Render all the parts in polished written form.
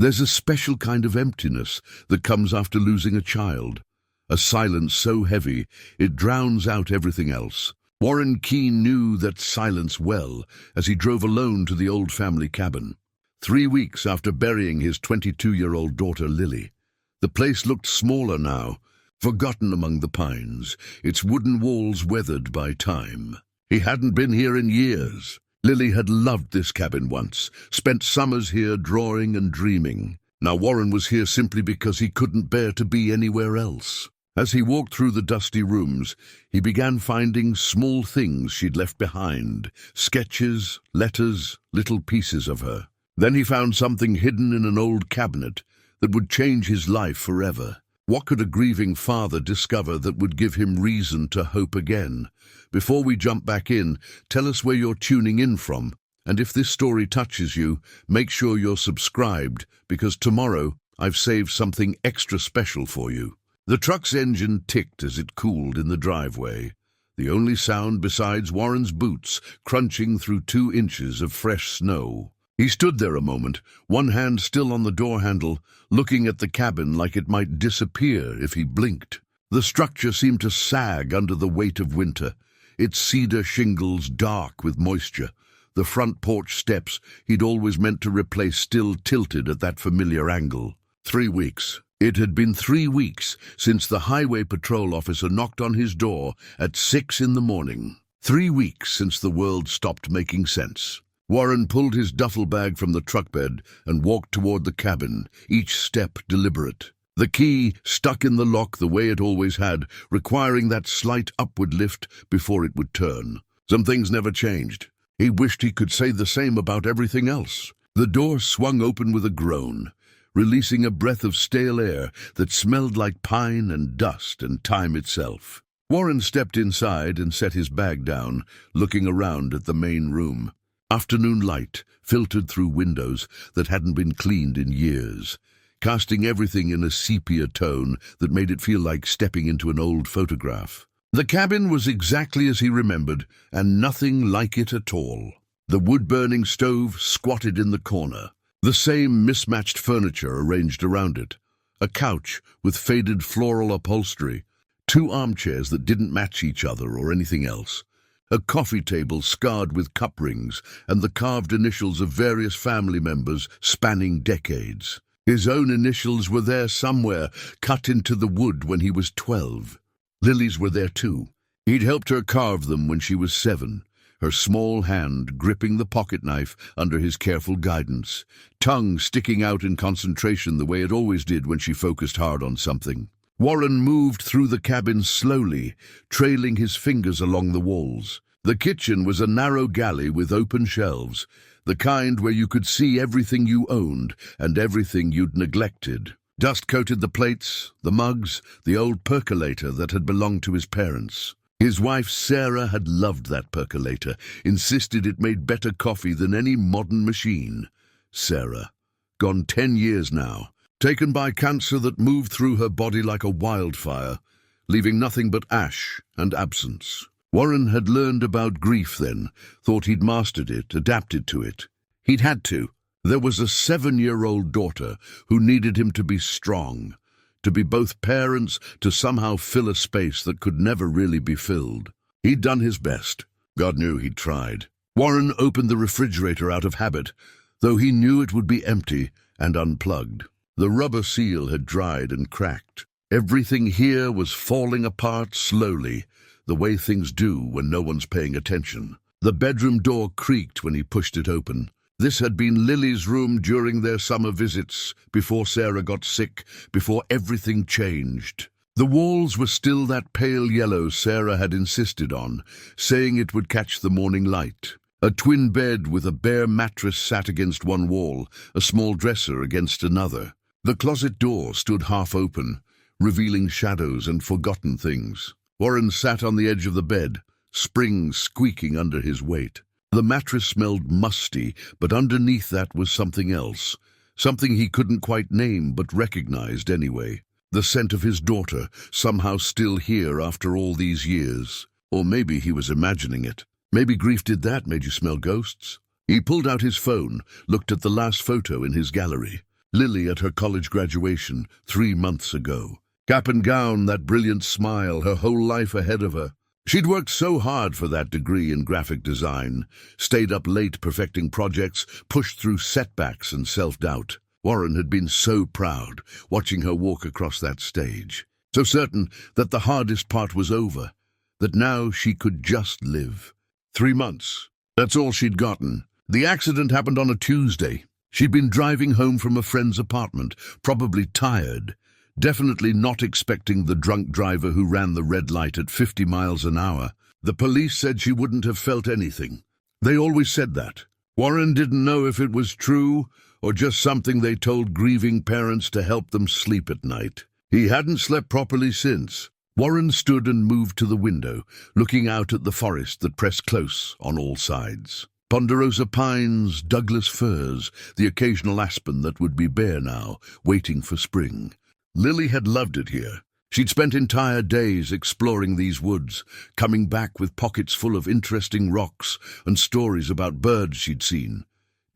There's a special kind of emptiness that comes after losing a child, a silence so heavy it drowns out everything else. Warren Keane knew that silence well as he drove alone to the old family cabin. 3 weeks after burying his 22-year-old daughter Lily, the place looked smaller now, forgotten among the pines, its wooden walls weathered by time. He hadn't been here in years. Lily had loved this cabin once, spent summers here drawing and dreaming. Now Warren was here simply because he couldn't bear to be anywhere else. As he walked through the dusty rooms, he began finding small things she'd left behind, sketches, letters, little pieces of her. Then he found something hidden in an old cabinet that would change his life forever. What could a grieving father discover that would give him reason to hope again? Before we jump back in, tell us where you're tuning in from, and if this story touches you, make sure you're subscribed, because tomorrow I've saved something extra special for you. The truck's engine ticked as it cooled in the driveway, the only sound besides Warren's boots crunching through 2 inches of fresh snow. He stood there a moment, one hand still on the door handle, looking at the cabin like it might disappear if he blinked. The structure seemed to sag under the weight of winter, its cedar shingles dark with moisture. The front porch steps he'd always meant to replace still tilted at that familiar angle. 3 weeks. It had been 3 weeks since the highway patrol officer knocked on his door at 6 in the morning. 3 weeks since the world stopped making sense. Warren pulled his duffel bag from the truck bed and walked toward the cabin, each step deliberate. The key stuck in the lock the way it always had, requiring that slight upward lift before it would turn. Some things never changed. He wished he could say the same about everything else. The door swung open with a groan, releasing a breath of stale air that smelled like pine and dust and time itself. Warren stepped inside and set his bag down, looking around at the main room. Afternoon light filtered through windows that hadn't been cleaned in years, casting everything in a sepia tone that made it feel like stepping into an old photograph. The cabin was exactly as he remembered, and nothing like it at all. The wood-burning stove squatted in the corner, the same mismatched furniture arranged around it, a couch with faded floral upholstery, 2 armchairs that didn't match each other or anything else, a coffee table scarred with cup rings and the carved initials of various family members spanning decades. His own initials were there somewhere, cut into the wood when he was 12. Lily's were there too. He'd helped her carve them when she was 7, her small hand gripping the pocket knife under his careful guidance, tongue sticking out in concentration the way it always did when she focused hard on something. Warren moved through the cabin slowly, trailing his fingers along the walls. The kitchen was a narrow galley with open shelves, the kind where you could see everything you owned and everything you'd neglected. Dust coated the plates, the mugs, the old percolator that had belonged to his parents. His wife Sarah had loved that percolator, insisted it made better coffee than any modern machine. Sarah, gone 10 years now, taken by cancer that moved through her body like a wildfire, leaving nothing but ash and absence. Warren had learned about grief then, thought he'd mastered it, adapted to it. He'd had to. There was a 7-year-old daughter who needed him to be strong, to be both parents, to somehow fill a space that could never really be filled. He'd done his best. God knew he'd tried. Warren opened the refrigerator out of habit, though he knew it would be empty and unplugged. The rubber seal had dried and cracked. Everything here was falling apart slowly, the way things do when no one's paying attention. The bedroom door creaked when he pushed it open. This had been Lily's room during their summer visits, before Sarah got sick, before everything changed. The walls were still that pale yellow Sarah had insisted on, saying it would catch the morning light. A twin bed with a bare mattress sat against one wall, a small dresser against another. The closet door stood half open, revealing shadows and forgotten things. Warren sat on the edge of the bed, springs squeaking under his weight. The mattress smelled musty, but underneath that was something else, something he couldn't quite name but recognized anyway. The scent of his daughter, somehow still here after all these years. Or maybe he was imagining it. Maybe grief did that, made you smell ghosts. He pulled out his phone, looked at the last photo in his gallery. Lily at her college graduation 3 months ago. Cap and gown, that brilliant smile, her whole life ahead of her. She'd worked so hard for that degree in graphic design, stayed up late perfecting projects, pushed through setbacks and self-doubt. Warren had been so proud, watching her walk across that stage, so certain that the hardest part was over, that now she could just live. 3 months. That's all she'd gotten. The accident happened on a Tuesday. She'd been driving home from a friend's apartment, probably tired, definitely not expecting the drunk driver who ran the red light at 50 miles an hour. The police said she wouldn't have felt anything. They always said that. Warren didn't know if it was true or just something they told grieving parents to help them sleep at night. He hadn't slept properly since. Warren stood and moved to the window, looking out at the forest that pressed close on all sides. Ponderosa pines, Douglas firs, the occasional aspen that would be bare now, waiting for spring. Lily had loved it here. She'd spent entire days exploring these woods, coming back with pockets full of interesting rocks and stories about birds she'd seen.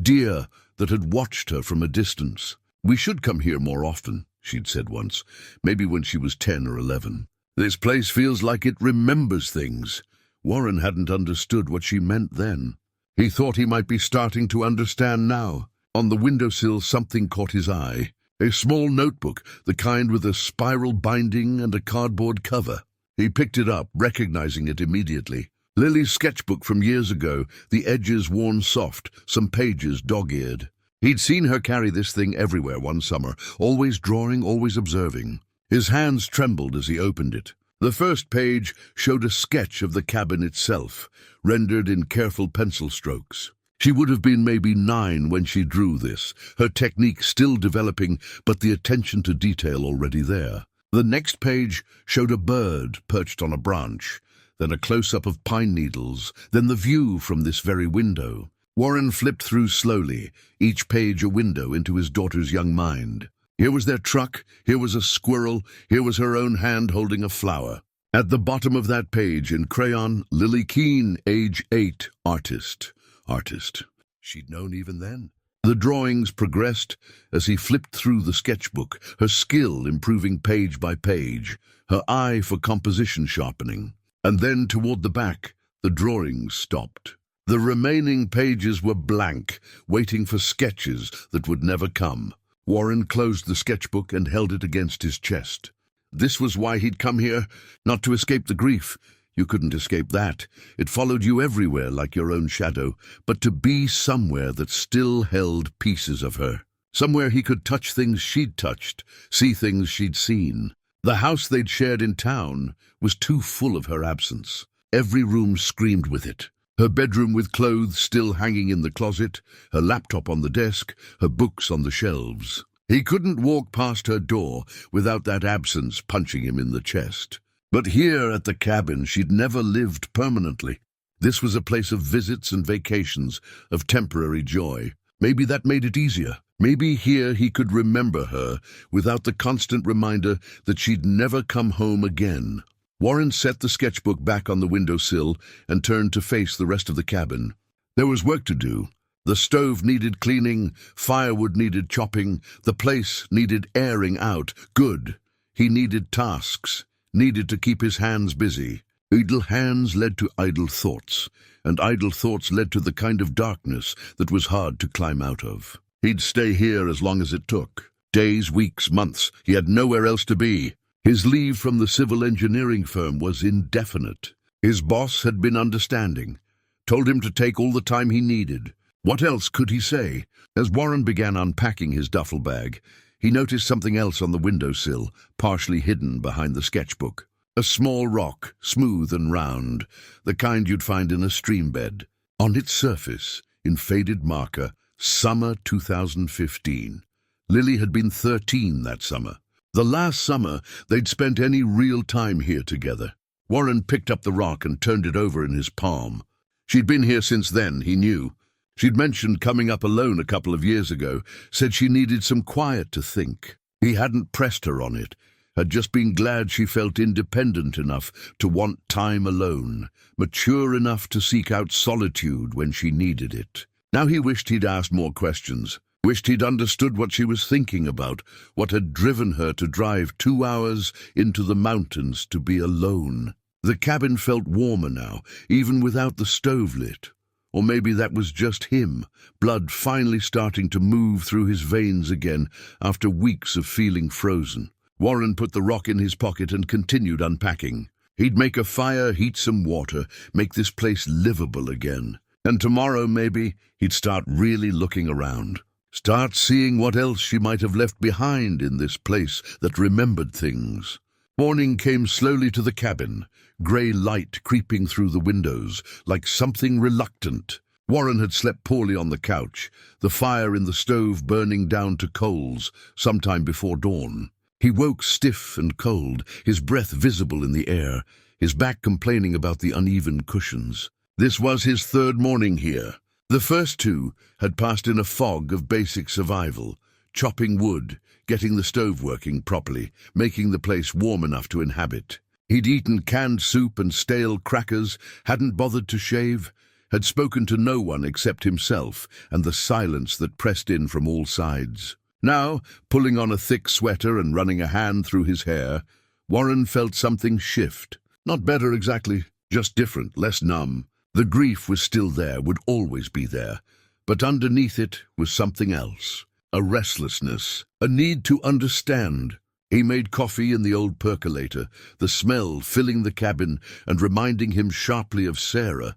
Deer that had watched her from a distance. "We should come here more often," she'd said once, maybe when she was 10 or 11. "This place feels like it remembers things." Warren hadn't understood what she meant then. He thought he might be starting to understand now. On the windowsill, something caught his eye. A small notebook, the kind with a spiral binding and a cardboard cover. He picked it up, recognizing it immediately. Lily's sketchbook from years ago, the edges worn soft, some pages dog-eared. He'd seen her carry this thing everywhere one summer, always drawing, always observing. His hands trembled as he opened it. The first page showed a sketch of the cabin itself, rendered in careful pencil strokes. She would have been maybe 9 when she drew this, her technique still developing, but the attention to detail already there. The next page showed a bird perched on a branch, then a close-up of pine needles, then the view from this very window. Warren flipped through slowly, each page a window into his daughter's young mind. Here was their truck, here was a squirrel, here was her own hand holding a flower. At the bottom of that page, in crayon, Lily Keane, age 8, artist. Artist. She'd known even then. The drawings progressed as he flipped through the sketchbook, her skill improving page by page, her eye for composition sharpening. And then toward the back, the drawings stopped. The remaining pages were blank, waiting for sketches that would never come. Warren closed the sketchbook and held it against his chest. This was why he'd come here, not to escape the grief. You couldn't escape that. It followed you everywhere like your own shadow, but to be somewhere that still held pieces of her. Somewhere he could touch things she'd touched, see things she'd seen. The house they'd shared in town was too full of her absence. Every room screamed with it. Her bedroom with clothes still hanging in the closet, her laptop on the desk, her books on the shelves. He couldn't walk past her door without that absence punching him in the chest. But here at the cabin, she'd never lived permanently. This was a place of visits and vacations, of temporary joy. Maybe that made it easier. Maybe here he could remember her without the constant reminder that she'd never come home again. Warren set the sketchbook back on the windowsill and turned to face the rest of the cabin. There was work to do. The stove needed cleaning, firewood needed chopping, the place needed airing out. Good. He needed tasks, needed to keep his hands busy. Idle hands led to idle thoughts, and idle thoughts led to the kind of darkness that was hard to climb out of. He'd stay here as long as it took. Days, weeks, months. He had nowhere else to be. His leave from the civil engineering firm was indefinite. His boss had been understanding, told him to take all the time he needed. What else could he say? As Warren began unpacking his duffel bag, he noticed something else on the windowsill, partially hidden behind the sketchbook. A small rock, smooth and round, the kind you'd find in a stream bed. On its surface, in faded marker, Summer 2015. Lily had been 13 that summer. The last summer they'd spent any real time here together. Warren picked up the rock and turned it over in his palm. She'd been here since then, he knew. She'd mentioned coming up alone a couple of years ago, said she needed some quiet to think. He hadn't pressed her on it, had just been glad she felt independent enough to want time alone, mature enough to seek out solitude when she needed it. Now he wished he'd asked more questions. Wished he'd understood what she was thinking about, what had driven her to drive 2 hours into the mountains to be alone. The cabin felt warmer now, even without the stove lit. Or maybe that was just him, blood finally starting to move through his veins again after weeks of feeling frozen. Warren put the rock in his pocket and continued unpacking. He'd make a fire, heat some water, make this place livable again. And tomorrow, maybe, he'd start really looking around. Start seeing what else she might have left behind in this place that remembered things. Morning came slowly to the cabin, grey light creeping through the windows, like something reluctant. Warren had slept poorly on the couch, the fire in the stove burning down to coals sometime before dawn. He woke stiff and cold, his breath visible in the air, his back complaining about the uneven cushions. This was his third morning here. The first two had passed in a fog of basic survival, chopping wood, getting the stove working properly, making the place warm enough to inhabit. He'd eaten canned soup and stale crackers, hadn't bothered to shave, had spoken to no one except himself and the silence that pressed in from all sides. Now, pulling on a thick sweater and running a hand through his hair, Warren felt something shift. Not better exactly, just different, less numb. The grief was still there, would always be there, but underneath it was something else. A restlessness, a need to understand. He made coffee in the old percolator, the smell filling the cabin and reminding him sharply of Sarah.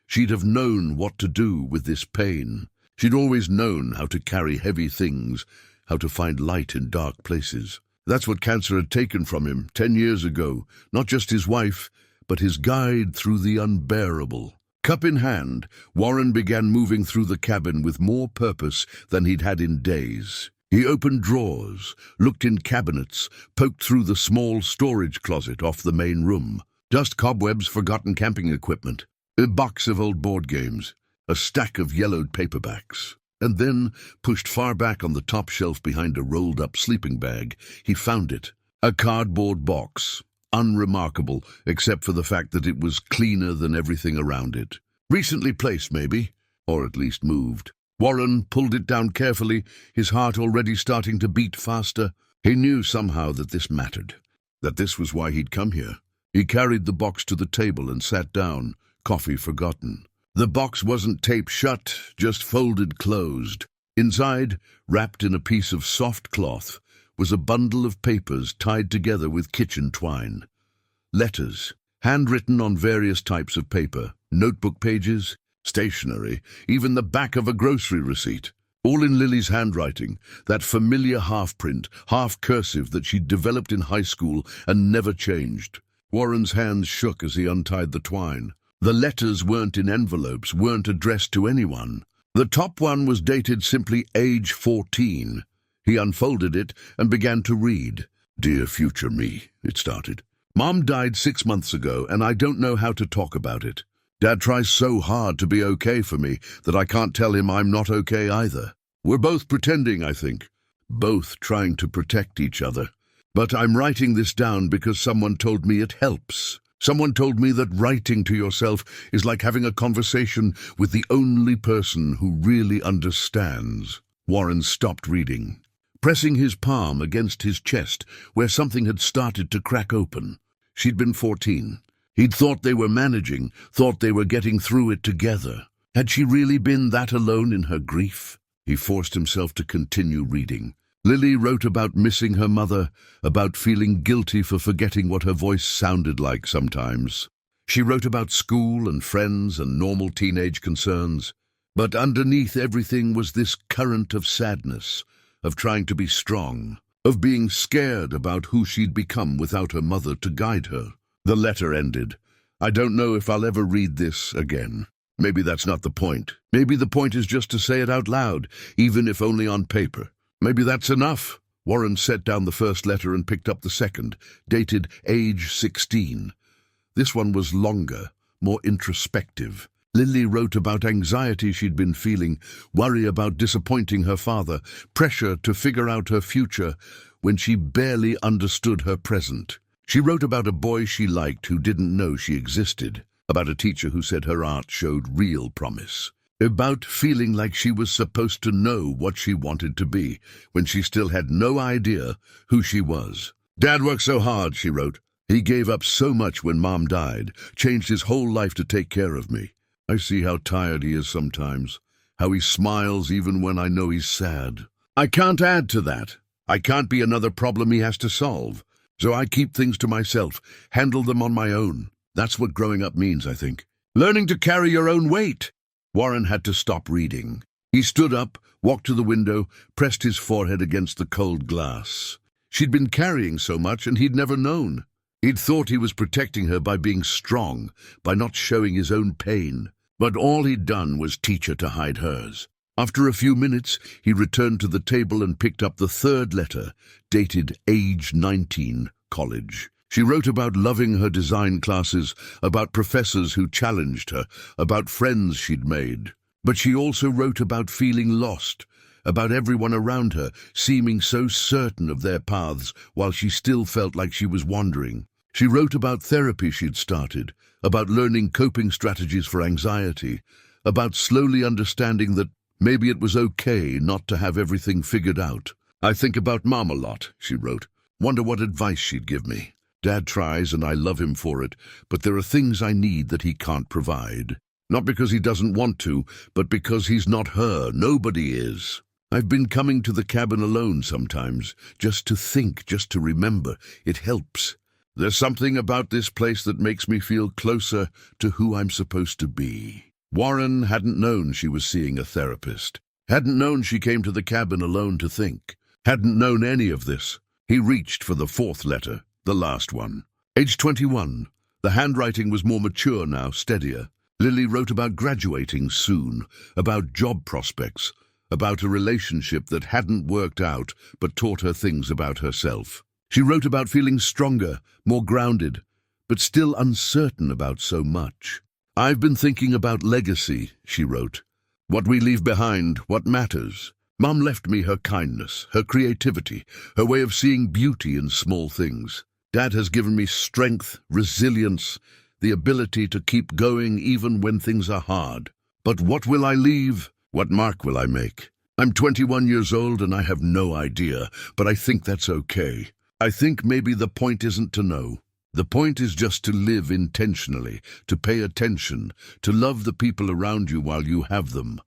She'd have known what to do with this pain. She'd always known how to carry heavy things, how to find light in dark places. That's what cancer had taken from him 10 years ago, not just his wife, but his guide through the unbearable. Cup in hand, Warren began moving through the cabin with more purpose than he'd had in days. He opened drawers, looked in cabinets, poked through the small storage closet off the main room. Dust, cobwebs, forgotten camping equipment, a box of old board games, a stack of yellowed paperbacks. And then, pushed far back on the top shelf behind a rolled-up sleeping bag, he found it. A cardboard box. Unremarkable, except for the fact that it was cleaner than everything around it. Recently placed, maybe, or at least moved. Warren pulled it down carefully, his heart already starting to beat faster. He knew somehow that this mattered, that this was why he'd come here. He carried the box to the table and sat down, coffee forgotten. The box wasn't taped shut, just folded closed. Inside, wrapped in a piece of soft cloth, was a bundle of papers tied together with kitchen twine. Letters, handwritten on various types of paper, notebook pages, stationery, even the back of a grocery receipt. All in Lily's handwriting, that familiar half-print, half-cursive that she'd developed in high school and never changed. Warren's hands shook as he untied the twine. The letters weren't in envelopes, weren't addressed to anyone. The top one was dated simply age 14. He unfolded it and began to read. "Dear future me," it started. "Mom died 6 months ago, and I don't know how to talk about it. Dad tries so hard to be okay for me that I can't tell him I'm not okay either. We're both pretending, I think. Both trying to protect each other. But I'm writing this down because someone told me it helps. Someone told me that writing to yourself is like having a conversation with the only person who really understands." Warren stopped reading, pressing his palm against his chest where something had started to crack open. She'd been 14. He'd thought they were managing, thought they were getting through it together. Had she really been that alone in her grief? He forced himself to continue reading. Lily wrote about missing her mother, about feeling guilty for forgetting what her voice sounded like sometimes. She wrote about school and friends and normal teenage concerns. But underneath everything was this current of sadness, of trying to be strong, of being scared about who she'd become without her mother to guide her. The letter ended. "I don't know if I'll ever read this again." Maybe that's not the point. Maybe the point is just to say it out loud, even if only on paper. Maybe that's enough. Warren set down the first letter and picked up the second, dated age 16. This one was longer, more introspective. Lily wrote about anxiety she'd been feeling, worry about disappointing her father, pressure to figure out her future when she barely understood her present. She wrote about a boy she liked who didn't know she existed, about a teacher who said her art showed real promise. about feeling like she was supposed to know what she wanted to be, when she still had no idea who she was. "Dad worked so hard," she wrote. "He gave up so much when Mom died, changed his whole life to take care of me. I see how tired he is sometimes, how he smiles even when I know he's sad. I can't add to that. I can't be another problem he has to solve. So I keep things to myself, handle them on my own. That's what growing up means, I think. Learning to carry your own weight." Warren had to stop reading. He stood up, walked to the window, pressed his forehead against the cold glass. She'd been carrying so much, and he'd never known. He'd thought he was protecting her by being strong, by not showing his own pain. But all he'd done was teach her to hide hers. After a few minutes, he returned to the table and picked up the third letter, dated age 19, college. She wrote about loving her design classes, about professors who challenged her, about friends she'd made. But she also wrote about feeling lost, about everyone around her seeming so certain of their paths while she still felt like she was wandering. She wrote about therapy she'd started, about learning coping strategies for anxiety, about slowly understanding that maybe it was okay not to have everything figured out. "I think about Mom a lot," she wrote. "Wonder what advice she'd give me. Dad tries and I love him for it, but there are things I need that he can't provide. Not because he doesn't want to, but because he's not her. Nobody is. I've been coming to the cabin alone sometimes, just to think, just to remember. It helps. There's something about this place that makes me feel closer to who I'm supposed to be." Warren hadn't known she was seeing a therapist, hadn't known she came to the cabin alone to think, hadn't known any of this. He reached for the fourth letter, the last one. Age 21. The handwriting was more mature now, steadier. Lily wrote about graduating soon, about job prospects, about a relationship that hadn't worked out but taught her things about herself. She wrote about feeling stronger, more grounded, but still uncertain about so much. "I've been thinking about legacy," she wrote. "What we leave behind, what matters. Mom left me her kindness, her creativity, her way of seeing beauty in small things. Dad has given me strength, resilience, the ability to keep going even when things are hard. But what will I leave? What mark will I make? I'm 21 years old and I have no idea, but I think that's okay. I think maybe the point isn't to know. The point is just to live intentionally, to pay attention, to love the people around you while you have them."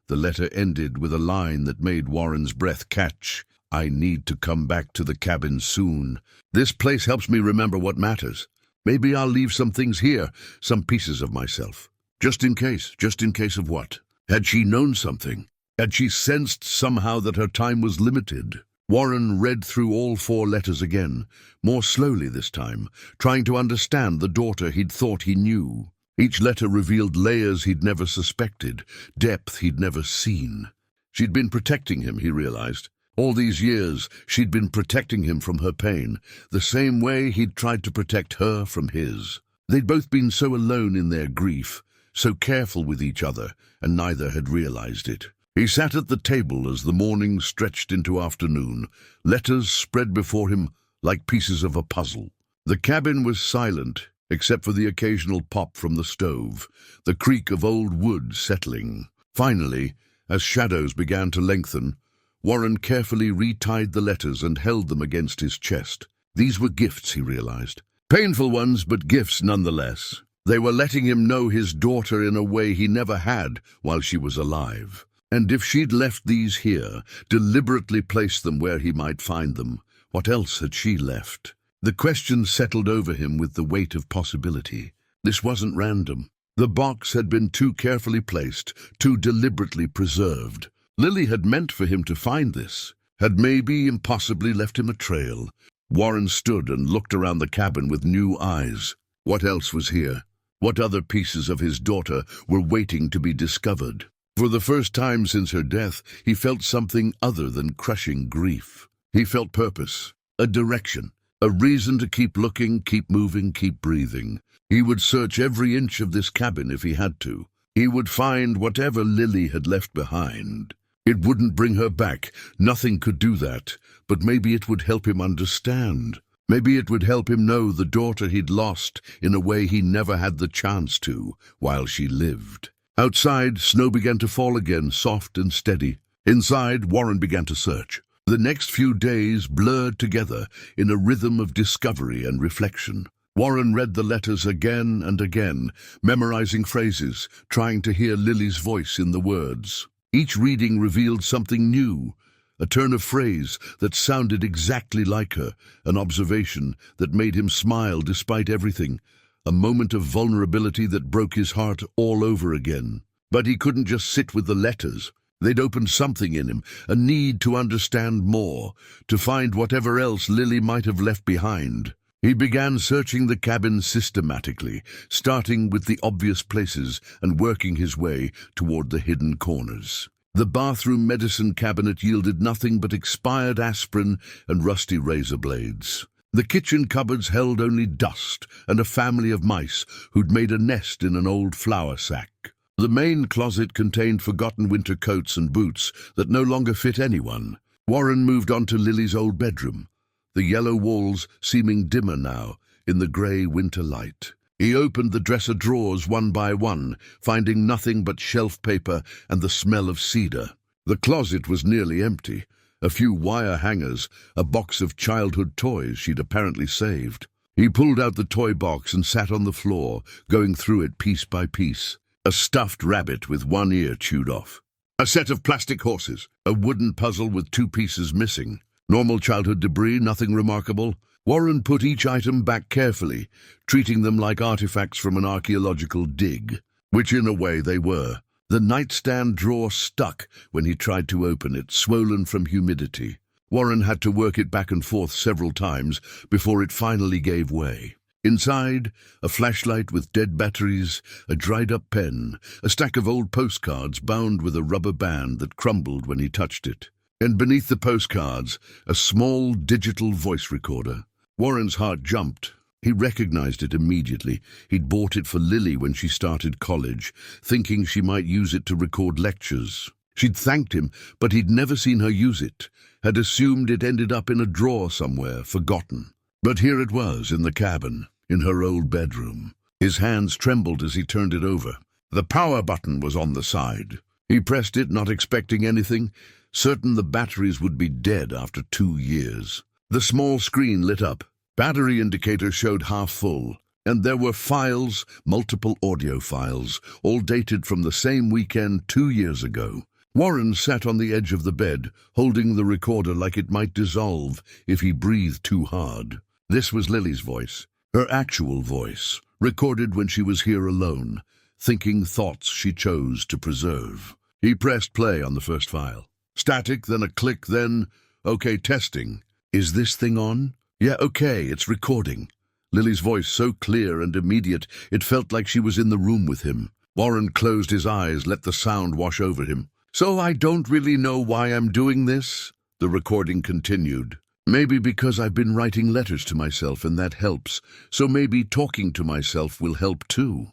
The letter ended with a line that made Warren's breath catch. "I need to come back to the cabin soon. This place helps me remember what matters. Maybe I'll leave some things here, some pieces of myself. Just in case of what? Had she known something? Had she sensed somehow that her time was limited? Warren read through all 4 letters again, more slowly this time, trying to understand the daughter he'd thought he knew. Each letter revealed layers he'd never suspected, depth he'd never seen. She'd been protecting him, he realized. All these years, she'd been protecting him from her pain, the same way he'd tried to protect her from his. They'd both been so alone in their grief, so careful with each other, and neither had realized it. He sat at the table as the morning stretched into afternoon, letters spread before him like pieces of a puzzle. The cabin was silent, except for the occasional pop from the stove, the creak of old wood settling. Finally, as shadows began to lengthen, Warren carefully retied the letters and held them against his chest. These were gifts, he realized. Painful ones, but gifts nonetheless. They were letting him know his daughter in a way he never had while she was alive. And if she'd left these here, deliberately placed them where he might find them, what else had she left? The question settled over him with the weight of possibility. This wasn't random. The box had been too carefully placed, too deliberately preserved. Lily had meant for him to find this, had maybe impossibly left him a trail. Warren stood and looked around the cabin with new eyes. What else was here? What other pieces of his daughter were waiting to be discovered? For the first time since her death, he felt something other than crushing grief. He felt purpose, a direction, a reason to keep looking, keep moving, keep breathing. He would search every inch of this cabin if he had to. He would find whatever Lily had left behind. It wouldn't bring her back. Nothing could do that. But maybe it would help him understand. Maybe it would help him know the daughter he'd lost in a way he never had the chance to while she lived. Outside, snow began to fall again, soft and steady. Inside, Warren began to search. The next few days blurred together in a rhythm of discovery and reflection. Warren read the letters again and again, memorizing phrases, trying to hear Lily's voice in the words. Each reading revealed something new, a turn of phrase that sounded exactly like her, an observation that made him smile despite everything, a moment of vulnerability that broke his heart all over again. But he couldn't just sit with the letters. They'd opened something in him, a need to understand more, to find whatever else Lily might have left behind. He began searching the cabin systematically, starting with the obvious places and working his way toward the hidden corners. The bathroom medicine cabinet yielded nothing but expired aspirin and rusty razor blades. The kitchen cupboards held only dust and a family of mice who'd made a nest in an old flour sack. The main closet contained forgotten winter coats and boots that no longer fit anyone. Warren moved on to Lily's old bedroom, the yellow walls seeming dimmer now in the grey winter light. He opened the dresser drawers one by one, finding nothing but shelf paper and the smell of cedar. The closet was nearly empty. A few wire hangers, a box of childhood toys she'd apparently saved. He pulled out the toy box and sat on the floor, going through it piece by piece. A stuffed rabbit with one ear chewed off. A set of plastic horses, a wooden puzzle with two pieces missing. Normal childhood debris, nothing remarkable. Warren put each item back carefully, treating them like artifacts from an archaeological dig, which in a way they were. The nightstand drawer stuck when he tried to open it, swollen from humidity. Warren had to work it back and forth several times before it finally gave way. Inside, a flashlight with dead batteries, a dried-up pen, a stack of old postcards bound with a rubber band that crumbled when he touched it. And beneath the postcards, a small digital voice recorder. Warren's heart jumped. He recognized it immediately. He'd bought it for Lily when she started college, thinking she might use it to record lectures. She'd thanked him, but he'd never seen her use it, had assumed it ended up in a drawer somewhere, forgotten. But here it was, in the cabin, in her old bedroom. His hands trembled as he turned it over. The power button was on the side. He pressed it, not expecting anything, certain the batteries would be dead after 2 years. The small screen lit up. Battery indicator showed half full, and there were files, multiple audio files, all dated from the same weekend 2 years ago. Warren sat on the edge of the bed, holding the recorder like it might dissolve if he breathed too hard. This was Lily's voice, her actual voice, recorded when she was here alone, thinking thoughts she chose to preserve. He pressed play on the first file. Static, then a click, then, okay, testing. Is this thing on? Yeah, okay, it's recording. Lily's voice so clear and immediate, it felt like she was in the room with him. Warren closed his eyes, let the sound wash over him. So I don't really know why I'm doing this, the recording continued. Maybe because I've been writing letters to myself and that helps, so maybe talking to myself will help too.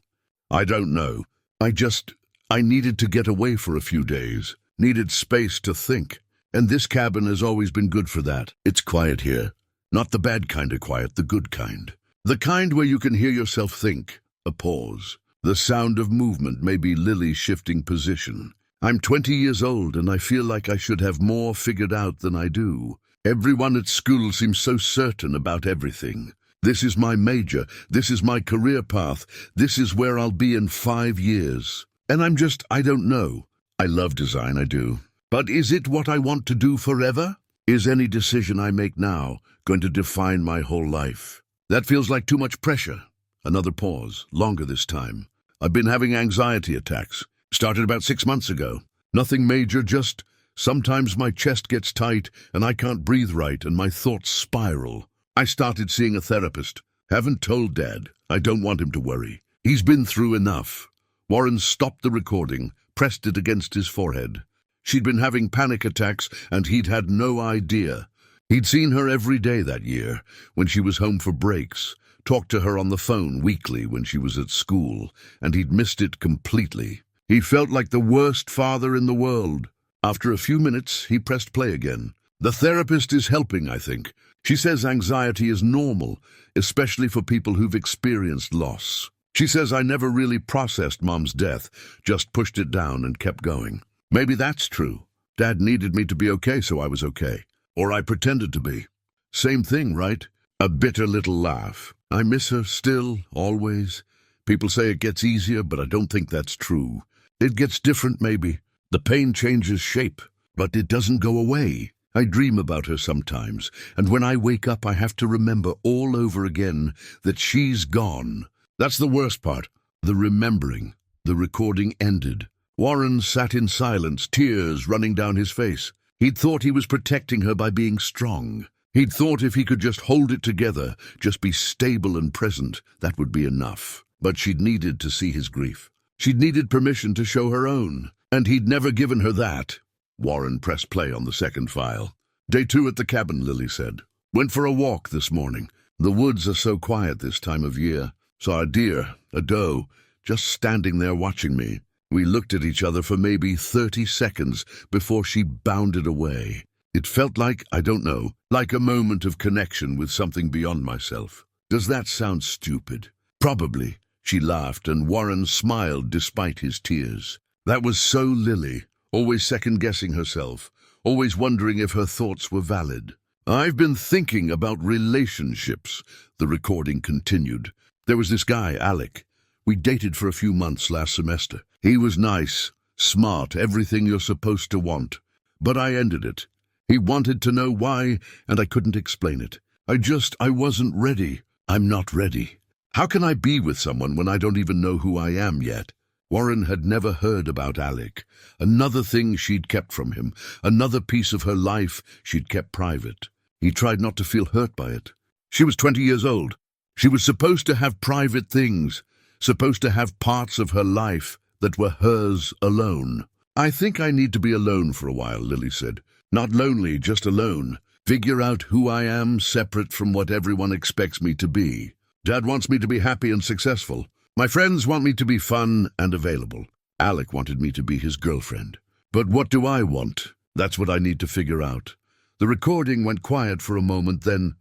I don't know. I needed to get away for a few days, needed space to think. And this cabin has always been good for that. It's quiet here. Not the bad kind of quiet, the good kind. The kind where you can hear yourself think. A pause. The sound of movement, maybe Lily shifting position. I'm 20 years old and I feel like I should have more figured out than I do. Everyone at school seems so certain about everything. This is my major. This is my career path. This is where I'll be in 5 years. And I don't know. I love design, I do. But is it what I want to do forever? Is any decision I make now going to define my whole life? That feels like too much pressure. Another pause, longer this time. I've been having anxiety attacks. Started about 6 months ago. Nothing major, just sometimes my chest gets tight and I can't breathe right and my thoughts spiral. I started seeing a therapist. Haven't told Dad. I don't want him to worry. He's been through enough. Warren stopped the recording, pressed it against his forehead. She'd been having panic attacks and he'd had no idea. He'd seen her every day that year when she was home for breaks, talked to her on the phone weekly when she was at school, and he'd missed it completely. He felt like the worst father in the world. After a few minutes, he pressed play again. The therapist is helping, I think. She says anxiety is normal, especially for people who've experienced loss. She says I never really processed Mom's death, just pushed it down and kept going. Maybe that's true. Dad needed me to be okay, so I was okay. Or I pretended to be. Same thing, right? A bitter little laugh. I miss her still, always. People say it gets easier, but I don't think that's true. It gets different, maybe. The pain changes shape, but it doesn't go away. I dream about her sometimes, and when I wake up I have to remember all over again that she's gone. That's the worst part, the remembering. The recording ended. Warren sat in silence, tears running down his face. He'd thought he was protecting her by being strong. He'd thought if he could just hold it together, just be stable and present, that would be enough. But she'd needed to see his grief. She'd needed permission to show her own, and he'd never given her that. Warren pressed play on the second file. Day 2 at the cabin, Lily said. Went for a walk this morning. The woods are so quiet this time of year. Saw a deer, a doe, just standing there watching me. We looked at each other for maybe 30 seconds before she bounded away. It felt like, I don't know, like a moment of connection with something beyond myself. Does that sound stupid? Probably. She laughed, and Warren smiled despite his tears. That was so Lily, always second-guessing herself, always wondering if her thoughts were valid. I've been thinking about relationships, the recording continued. There was this guy, Alec. We dated for a few months last semester. He was nice, smart, everything you're supposed to want. But I ended it. He wanted to know why, and I couldn't explain it. I wasn't ready. I'm not ready. How can I be with someone when I don't even know who I am yet? Warren had never heard about Alec. Another thing she'd kept from him, another piece of her life she'd kept private. He tried not to feel hurt by it. She was 20 years old. She was supposed to have private things, supposed to have parts of her life that were hers alone. I think I need to be alone for a while, Lily said. Not lonely, just alone. Figure out who I am, separate from what everyone expects me to be. Dad wants me to be happy and successful. My friends want me to be fun and available. Alec wanted me to be his girlfriend. But what do I want? That's what I need to figure out. The recording went quiet for a moment, then,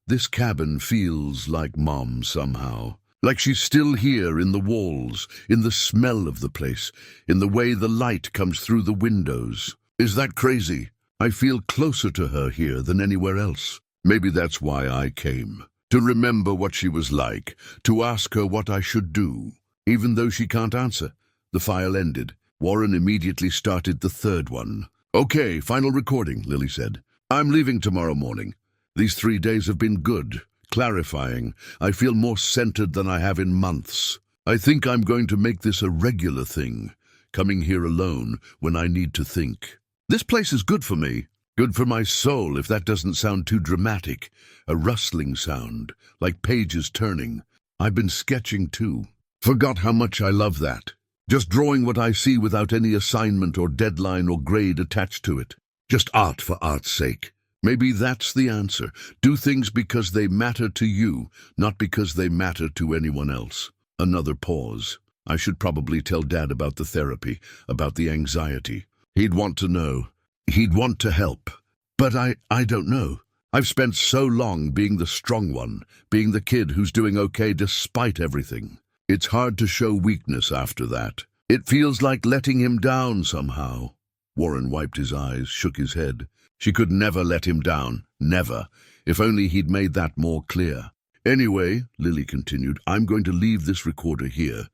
this cabin feels like Mom somehow. Like she's still here in the walls, in the smell of the place, in the way the light comes through the windows. Is that crazy? I feel closer to her here than anywhere else. Maybe that's why I came. To remember what she was like, to ask her what I should do. Even though she can't answer. The file ended. Warren immediately started the third one. Okay, final recording, Lily said. I'm leaving tomorrow morning. These 3 days have been good, clarifying. I feel more centered than I have in months. I think I'm going to make this a regular thing, coming here alone when I need to think. This place is good for me, good for my soul, if that doesn't sound too dramatic. A rustling sound, like pages turning. I've been sketching too. Forgot how much I love that. Just drawing what I see without any assignment or deadline or grade attached to it. Just art for art's sake. Maybe that's the answer. Do things because they matter to you, not because they matter to anyone else. Another pause. I should probably tell Dad about the therapy, about the anxiety. He'd want to know. He'd want to help. But I don't know. I've spent so long being the strong one, being the kid who's doing okay despite everything. It's hard to show weakness after that. It feels like letting him down somehow. Warren wiped his eyes, shook his head. She could never let him down, never. If only he'd made that more clear. Anyway, Lily continued, I'm going to leave this recorder here.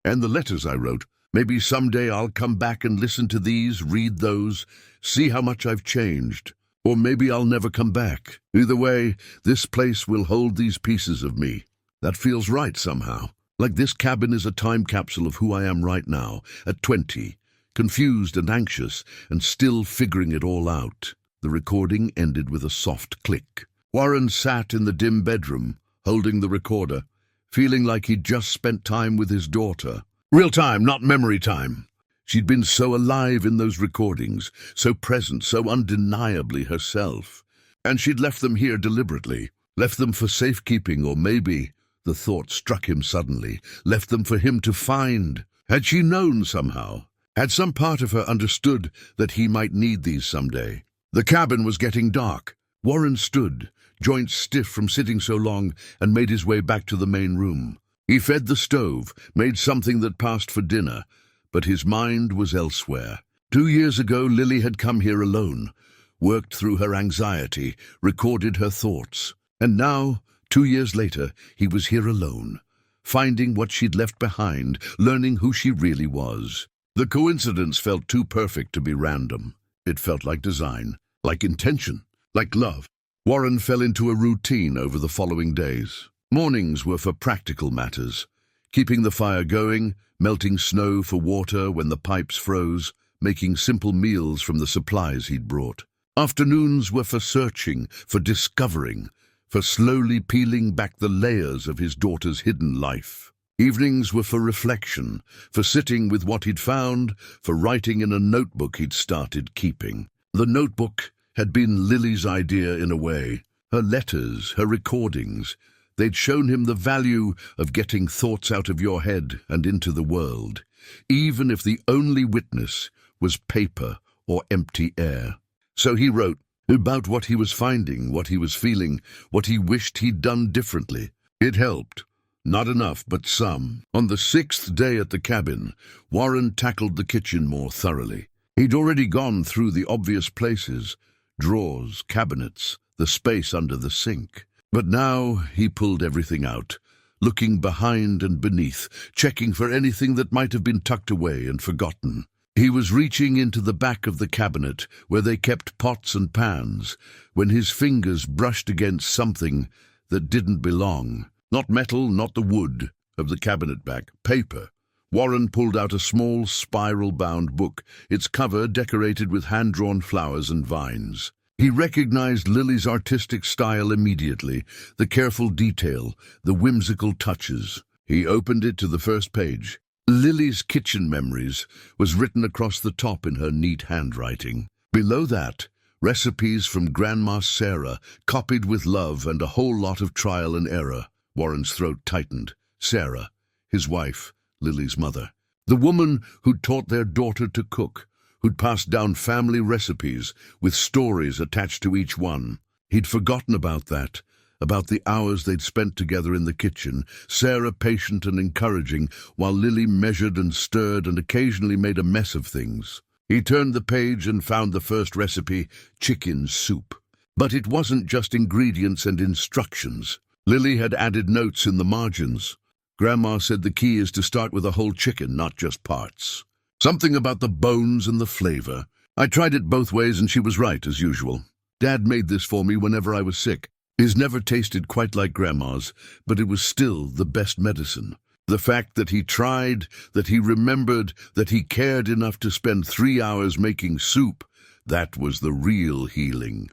And the letters I wrote. Maybe someday I'll come back and listen to these, read those, see how much I've changed. Or maybe I'll never come back. Either way, this place will hold these pieces of me. That feels right somehow. Like this cabin is a time capsule of who I am right now, at 20, confused and anxious, and still figuring it all out. The recording ended with a soft click. Warren sat in the dim bedroom, holding the recorder, feeling like he'd just spent time with his daughter. Real time, not memory time. She'd been so alive in those recordings, so present, so undeniably herself. And she'd left them here deliberately, left them for safekeeping, or maybe, the thought struck him suddenly, left them for him to find. Had she known somehow? Had some part of her understood that he might need these someday? The cabin was getting dark. Warren stood, joints stiff from sitting so long, and made his way back to the main room. He fed the stove, made something that passed for dinner, but his mind was elsewhere. 2 years ago, Lily had come here alone, worked through her anxiety, recorded her thoughts. And now, 2 years later, he was here alone, finding what she'd left behind, learning who she really was. The coincidence felt too perfect to be random. It felt like design, like intention, like love. Warren fell into a routine over the following days. Mornings were for practical matters, keeping the fire going, melting snow for water when the pipes froze, making simple meals from the supplies he'd brought. Afternoons were for searching, for discovering, for slowly peeling back the layers of his daughter's hidden life. Evenings were for reflection, for sitting with what he'd found, for writing in a notebook he'd started keeping. The notebook had been Lily's idea in a way. Her letters, her recordings, they'd shown him the value of getting thoughts out of your head and into the world, even if the only witness was paper or empty air. So he wrote about what he was finding, what he was feeling, what he wished he'd done differently. It helped. Not enough, but some. On the 6th day at the cabin, Warren tackled the kitchen more thoroughly. He'd already gone through the obvious places, drawers, cabinets, the space under the sink. But now he pulled everything out, looking behind and beneath, checking for anything that might have been tucked away and forgotten. He was reaching into the back of the cabinet, where they kept pots and pans, when his fingers brushed against something that didn't belong. Not metal, not the wood of the cabinet back, paper. Warren pulled out a small, spiral-bound book, its cover decorated with hand-drawn flowers and vines. He recognized Lily's artistic style immediately, the careful detail, the whimsical touches. He opened it to the first page. Lily's kitchen memories was written across the top in her neat handwriting. Below that, recipes from Grandma Sarah, copied with love and a whole lot of trial and error. Warren's throat tightened. Sarah, his wife, Lily's mother. The woman who'd taught their daughter to cook, who'd passed down family recipes with stories attached to each one. He'd forgotten about that, about the hours they'd spent together in the kitchen, Sarah patient and encouraging, while Lily measured and stirred and occasionally made a mess of things. He turned the page and found the first recipe, chicken soup. But it wasn't just ingredients and instructions. Lily had added notes in the margins. Grandma said the key is to start with a whole chicken, not just parts. Something about the bones and the flavor. I tried it both ways and she was right, as usual. Dad made this for me whenever I was sick. His never tasted quite like Grandma's, but it was still the best medicine. The fact that he tried, that he remembered, that he cared enough to spend 3 hours making soup, that was the real healing.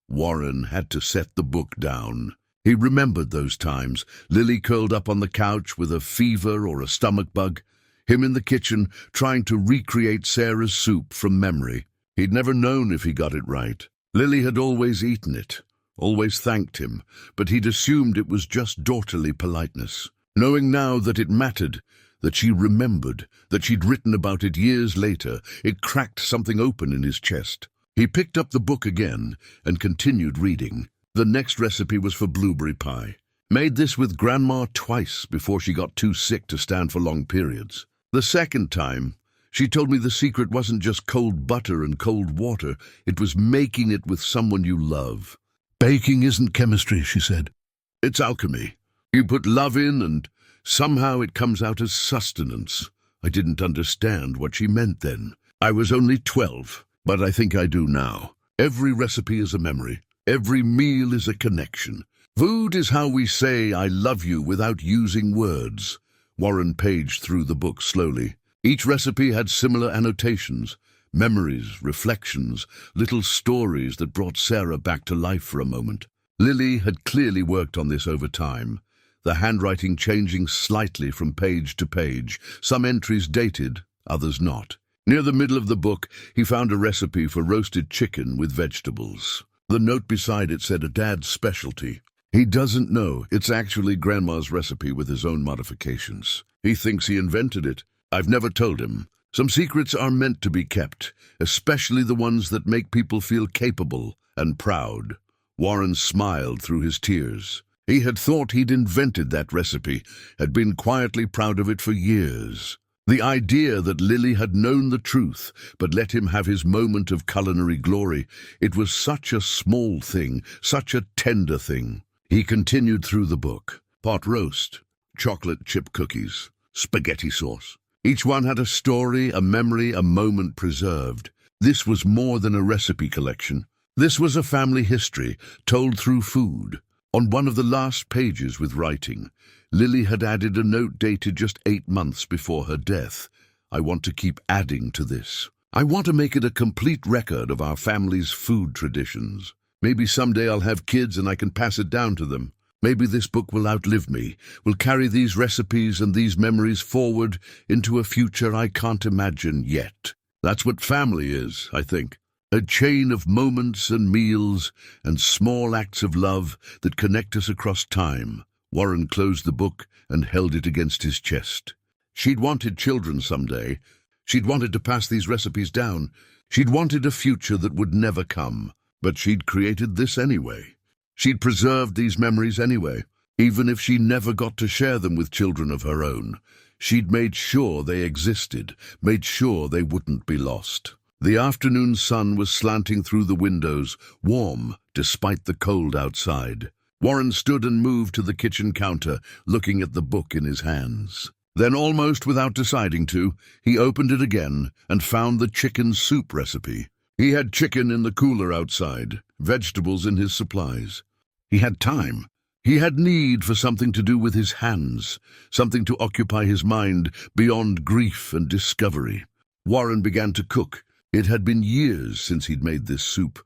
Warren had to set the book down. He remembered those times, Lily curled up on the couch with a fever or a stomach bug, him in the kitchen trying to recreate Sarah's soup from memory. He'd never known if he got it right. Lily had always eaten it, always thanked him, but he'd assumed it was just daughterly politeness. Knowing now that it mattered, that she remembered, that she'd written about it years later, it cracked something open in his chest. He picked up the book again and continued reading. The next recipe was for blueberry pie. Made this with Grandma twice before she got too sick to stand for long periods. The second time, she told me the secret wasn't just cold butter and cold water, it was making it with someone you love. Baking isn't chemistry, she said. It's alchemy. You put love in and somehow it comes out as sustenance. I didn't understand what she meant then. I was only 12, but I think I do now. Every recipe is a memory. Every meal is a connection. Food is how we say I love you without using words. Warren paged through the book slowly. Each recipe had similar annotations, memories, reflections, little stories that brought Sarah back to life for a moment. Lily had clearly worked on this over time, the handwriting changing slightly from page to page, some entries dated, others not. Near the middle of the book, he found a recipe for roasted chicken with vegetables. The note beside it said a dad's specialty. He doesn't know. It's actually Grandma's recipe with his own modifications. He thinks he invented it. I've never told him. Some secrets are meant to be kept, especially the ones that make people feel capable and proud. Warren smiled through his tears. He had thought he'd invented that recipe, had been quietly proud of it for years. The idea that Lily had known the truth, but let him have his moment of culinary glory, it was such a small thing, such a tender thing. He continued through the book. Pot roast, chocolate chip cookies, spaghetti sauce. Each one had a story, a memory, a moment preserved. This was more than a recipe collection. This was a family history, told through food. On one of the last pages with writing, Lily had added a note dated just 8 months before her death. I want to keep adding to this. I want to make it a complete record of our family's food traditions. Maybe someday I'll have kids and I can pass it down to them. Maybe this book will outlive me, will carry these recipes and these memories forward into a future I can't imagine yet. That's what family is, I think. A chain of moments and meals and small acts of love that connect us across time. Warren closed the book and held it against his chest. She'd wanted children someday. She'd wanted to pass these recipes down. She'd wanted a future that would never come. But she'd created this anyway. She'd preserved these memories anyway. Even if she never got to share them with children of her own, she'd made sure they existed, made sure they wouldn't be lost. The afternoon sun was slanting through the windows, warm despite the cold outside. Warren stood and moved to the kitchen counter, looking at the book in his hands. Then, almost without deciding to, he opened it again and found the chicken soup recipe. He had chicken in the cooler outside, vegetables in his supplies. He had time. He had need for something to do with his hands, something to occupy his mind beyond grief and discovery. Warren began to cook. It had been years since he'd made this soup,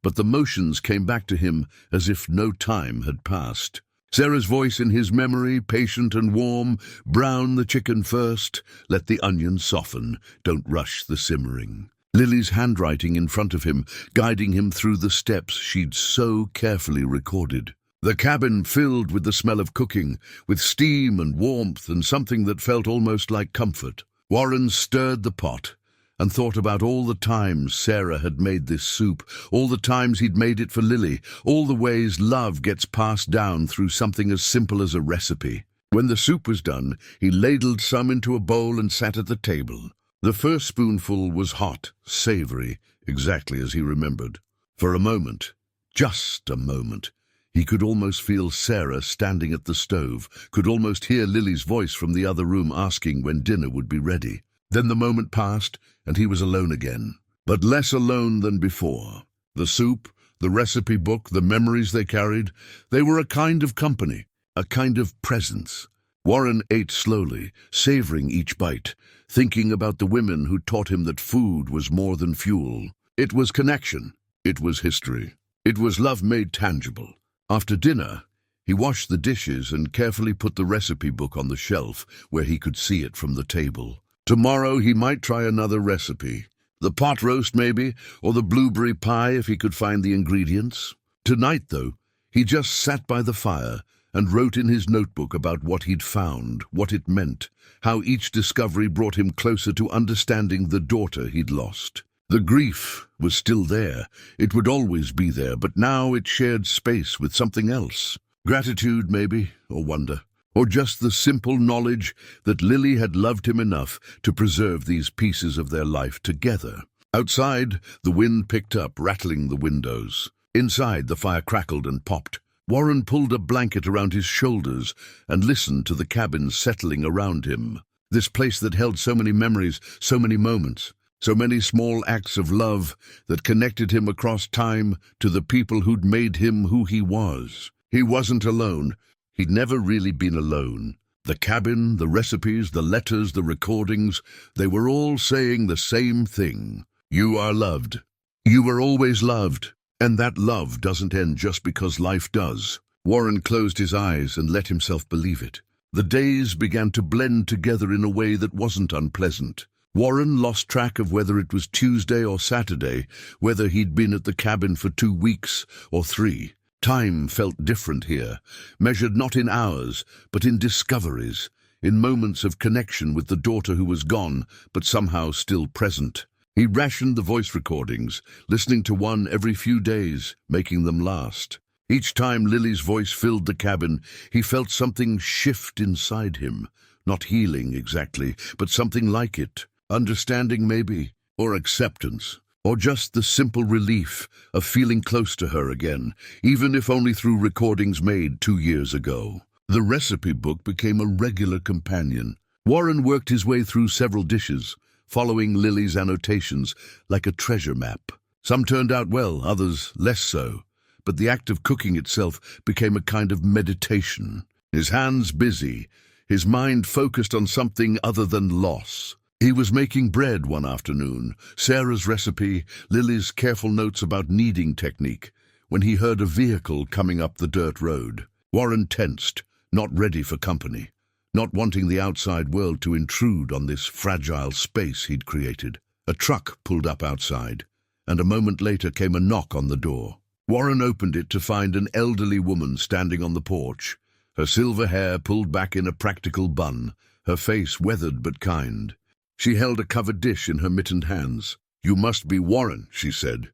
but the motions came back to him as if no time had passed. Sarah's voice in his memory, patient and warm: brown the chicken first, let the onions soften, don't rush the simmering. Lily's handwriting in front of him, guiding him through the steps she'd so carefully recorded. The cabin filled with the smell of cooking, with steam and warmth and something that felt almost like comfort. Warren stirred the pot and thought about all the times Sarah had made this soup, all the times he'd made it for Lily, all the ways love gets passed down through something as simple as a recipe. When the soup was done, he ladled some into a bowl and sat at the table. The first spoonful was hot, savory, exactly as he remembered. For a moment, just a moment, he could almost feel Sarah standing at the stove, could almost hear Lily's voice from the other room asking when dinner would be ready. Then the moment passed, and he was alone again, but less alone than before. The soup, the recipe book, the memories they carried, they were a kind of company, a kind of presence. Warren ate slowly, savoring each bite, thinking about the women who taught him that food was more than fuel. It was connection. It was history. It was love made tangible. After dinner, he washed the dishes and carefully put the recipe book on the shelf where he could see it from the table. Tomorrow he might try another recipe. The pot roast maybe, or the blueberry pie if he could find the ingredients. Tonight, though, he just sat by the fire and wrote in his notebook about what he'd found, what it meant, how each discovery brought him closer to understanding the daughter he'd lost. The grief was still there. It would always be there, but now it shared space with something else. Gratitude, maybe, or wonder. Or just the simple knowledge that Lily had loved him enough to preserve these pieces of their life together. Outside, the wind picked up, rattling the windows. Inside, the fire crackled and popped. Warren pulled a blanket around his shoulders and listened to the cabin settling around him. This place that held so many memories, so many moments, so many small acts of love that connected him across time to the people who'd made him who he was. He wasn't alone. He'd never really been alone. The cabin, the recipes, the letters, the recordings, they were all saying the same thing. You are loved. You were always loved. And that love doesn't end just because life does. Warren closed his eyes and let himself believe it. The days began to blend together in a way that wasn't unpleasant. Warren lost track of whether it was Tuesday or Saturday, whether he'd been at the cabin for 2 weeks or 3. Time felt different here, measured not in hours, but in discoveries, in moments of connection with the daughter who was gone, but somehow still present. He rationed the voice recordings, listening to one every few days, making them last. Each time Lily's voice filled the cabin, he felt something shift inside him. Not healing exactly, but something like it. Understanding maybe, or acceptance, or just the simple relief of feeling close to her again, even if only through recordings made 2 years ago. The recipe book became a regular companion. Warren worked his way through several dishes, following Lily's annotations like a treasure map. Some turned out well, others less so, but the act of cooking itself became a kind of meditation. His hands busy, his mind focused on something other than loss. He was making bread one afternoon, Sarah's recipe, Lily's careful notes about kneading technique, when he heard a vehicle coming up the dirt road. Warren tensed, not ready for company, not wanting the outside world to intrude on this fragile space he'd created. A truck pulled up outside, and a moment later came a knock on the door. Warren opened it to find an elderly woman standing on the porch, her silver hair pulled back in a practical bun, her face weathered but kind. She held a covered dish in her mittened hands. "You must be Warren," she said.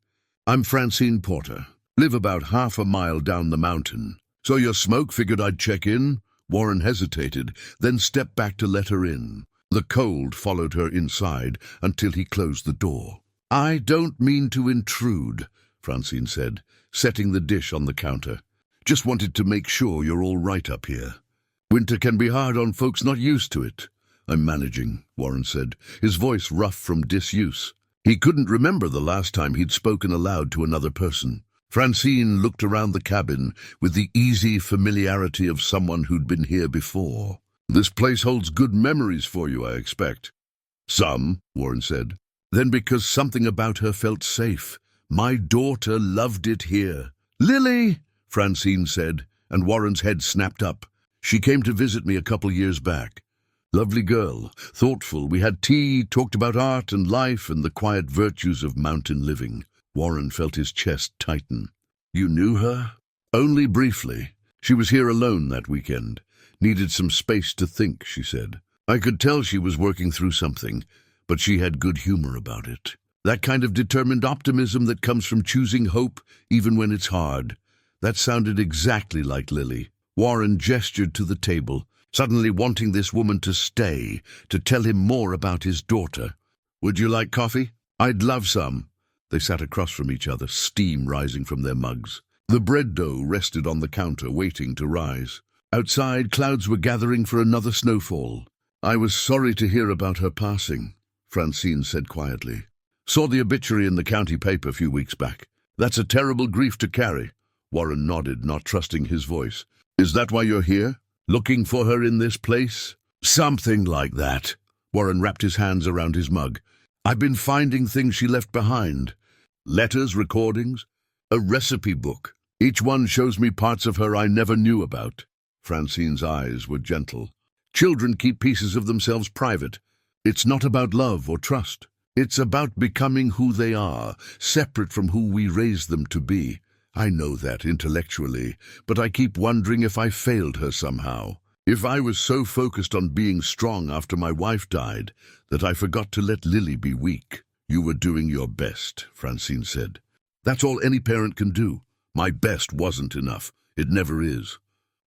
"I'm Francine Porter. Live about half a mile down the mountain." "So your smoke, figured I'd check in?" Warren hesitated, then stepped back to let her in. The cold followed her inside until he closed the door. "I don't mean to intrude," Francine said, setting the dish on the counter. "Just wanted to make sure you're all right up here. Winter can be hard on folks not used to it." "I'm managing," Warren said, his voice rough from disuse. He couldn't remember the last time he'd spoken aloud to another person. Francine looked around the cabin with the easy familiarity of someone who'd been here before. "This place holds good memories for you, I expect." "Some," Warren said. Then because something about her felt safe, "My daughter loved it here." "Lily," Francine said, and Warren's head snapped up. "She came to visit me a couple years back. Lovely girl, thoughtful. We had tea, talked about art and life and the quiet virtues of mountain living." Warren felt his chest tighten. "You knew her?" "Only briefly. She was here alone that weekend. Needed some space to think," she said. "I could tell she was working through something, but she had good humor about it. That kind of determined optimism that comes from choosing hope even when it's hard. That sounded exactly like Lily." Warren gestured to the table, suddenly wanting this woman to stay, to tell him more about his daughter. "Would you like coffee?" "I'd love some." They sat across from each other, steam rising from their mugs. The bread dough rested on the counter, waiting to rise. Outside, clouds were gathering for another snowfall. "I was sorry to hear about her passing," Francine said quietly. "Saw the obituary in the county paper a few weeks back. That's a terrible grief to carry." Warren nodded, not trusting his voice. "Is that why you're here? Looking for her in this place?" "Something like that." Warren wrapped his hands around his mug. "I've been finding things she left behind. Letters, recordings, a recipe book. Each one shows me parts of her I never knew about." Francine's eyes were gentle. "Children keep pieces of themselves private. It's not about love or trust. It's about becoming who they are, separate from who we raised them to be. I know that intellectually, but I keep wondering if I failed her somehow. If I was so focused on being strong after my wife died that I forgot to let Lily be weak." "You were doing your best," Francine said. "That's all any parent can do. My best wasn't enough. It never is.